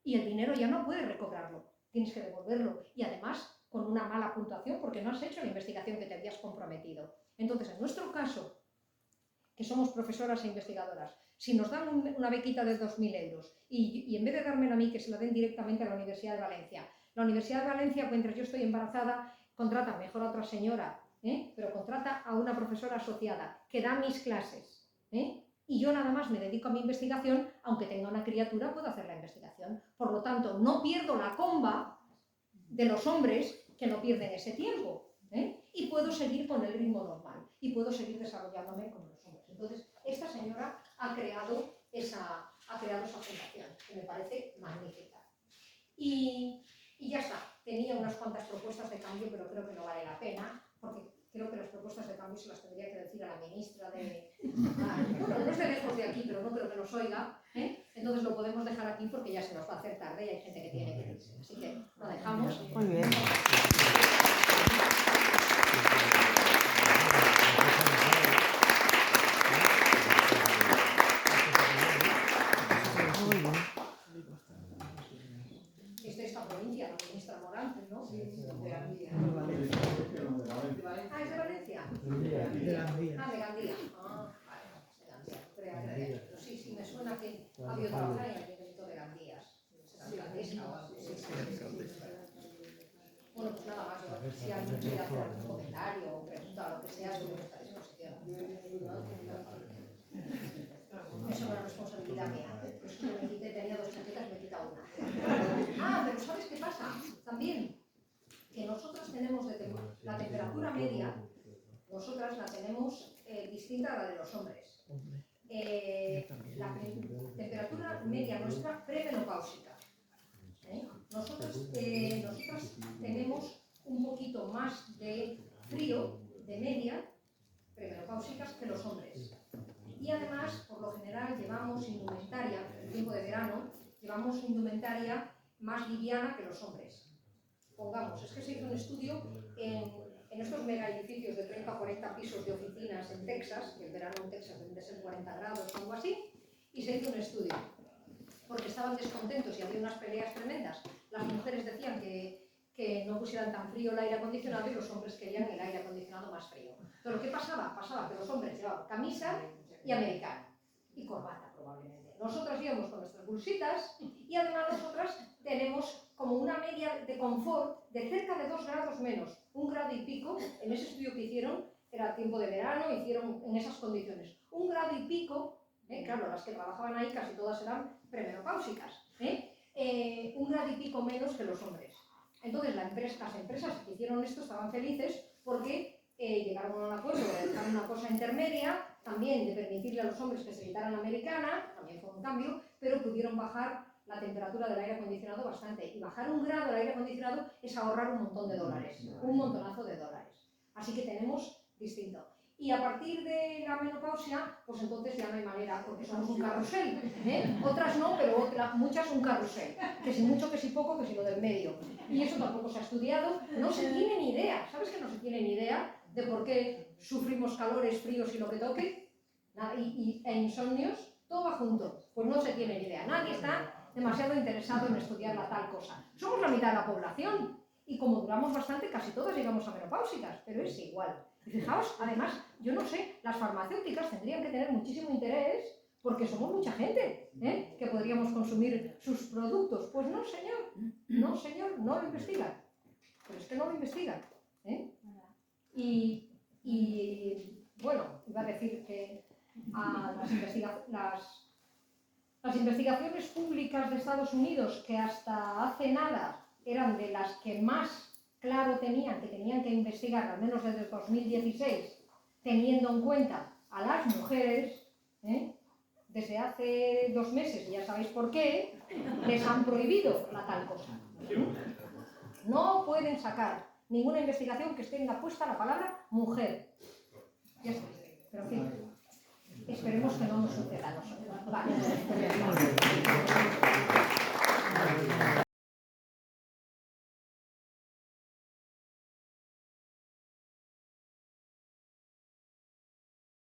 Y el dinero ya no puedes recobrarlo. Tienes que devolverlo. Y además, con una mala puntuación, porque no has hecho la investigación que te habías comprometido. Entonces, en nuestro caso, que somos profesoras e investigadoras, si nos dan una bequita de 2.000 euros y en vez de dármela a mí, que se la den directamente a la Universidad de Valencia, la Universidad de Valencia, mientras yo estoy embarazada, contrata mejor a otra señora, pero contrata a una profesora asociada que da mis clases, y yo nada más me dedico a mi investigación, aunque tenga una criatura, puedo hacer la investigación. Por lo tanto, no pierdo la comba de los hombres que no pierden ese tiempo, y puedo seguir con el ritmo normal y puedo seguir desarrollándome como los hombres. Entonces, esta señora ha creado esa fundación, que me parece magnífica. Y ya está. Tenía unas cuantas propuestas de cambio, pero creo que no vale la pena, porque creo que las propuestas de cambio se las tendría que decir a la ministra de... Bueno, no es de lejos de aquí, pero no creo que nos oiga, entonces lo podemos dejar aquí porque ya se nos va a hacer tarde y hay gente que tiene que irse. Así que lo dejamos. Muy bien. Gandía? De Gandía. Ah, de Gandía. Ah, vale, de Gandía. Pero sí, me suena que ha habido trabajar en el Ayuntamiento de Gandías. ¿Será alcaldesa o algo? Sí. Bueno, pues nada más, si alguien quiere hacer algún comentario o pregunta o lo que sea, estoy en esta disposición. Eso no es responsabilidad mía. Pues que me quité, tenía 2 chaquetas, me he quitado una. Ah, pero ¿sabes qué pasa? También que nosotros tenemos la temperatura media, nosotras la tenemos distinta a la de los hombres. La temperatura media nuestra premenopáusica. Nosotras tenemos un poquito más de frío, de media, premenopáusicas que los hombres. Y además, por lo general, llevamos indumentaria, en el tiempo de verano, llevamos indumentaria más liviana que los hombres. Pongamos, es que se hizo un estudio en estos mega edificios de 30 o 40 pisos de oficinas en Texas, que el verano en Texas deben de ser 40 grados o algo así, y se hizo un estudio, porque estaban descontentos y había unas peleas tremendas. Las mujeres decían que no pusieran tan frío el aire acondicionado y los hombres querían el aire acondicionado más frío. Pero ¿qué pasaba? Pasaba que los hombres llevaban camisa y americana, y corbata probablemente. Nosotras íbamos con nuestras bolsitas y además nosotras tenemos como una media de confort de cerca de 2 grados menos, 1 grado y pico, en ese estudio que hicieron, era tiempo de verano, hicieron en esas condiciones, 1 grado y pico, claro, las que trabajaban ahí casi todas eran premenopáusicas, 1 grado y pico menos que los hombres. Entonces las empresas que hicieron esto estaban felices porque llegaron a un acuerdo de dejar una cosa intermedia, también de permitirle a los hombres que se quitaran la americana, también fue un cambio, pero pudieron bajar la temperatura del aire acondicionado bastante. Y bajar 1 grado el aire acondicionado es ahorrar un montón de dólares, un montonazo de dólares. Así que tenemos distinto. Y a partir de la menopausia, pues entonces ya no hay manera, porque somos un carrusel. Otras no, pero muchas un carrusel. Que si mucho, que si poco, que si lo del medio. Y eso tampoco se ha estudiado. No se tiene ni idea. ¿Sabes que no se tiene ni idea de por qué sufrimos calores, fríos y lo que toque? E insomnios, todo va junto. Pues no se tiene ni idea. Nadie está demasiado interesado en estudiar la tal cosa. Somos la mitad de la población. Y como duramos bastante, casi todas llegamos a menopáusicas. Pero es igual. Y fijaos, además, yo no sé, las farmacéuticas tendrían que tener muchísimo interés porque somos mucha gente que podríamos consumir sus productos. Pues no, señor, no lo investigan. Pero es que no lo investigan. Y bueno, iba a decir que las investigaciones públicas de Estados Unidos, que hasta hace nada eran de las que más claro tenían que investigar, al menos desde el 2016, teniendo en cuenta a las mujeres, desde hace 2 meses, y ya sabéis por qué, les han prohibido la tal cosa. No pueden sacar ninguna investigación que esté puesta la palabra mujer. Ya está, pero en fin, esperemos que no nos suceda a nosotros. Vale.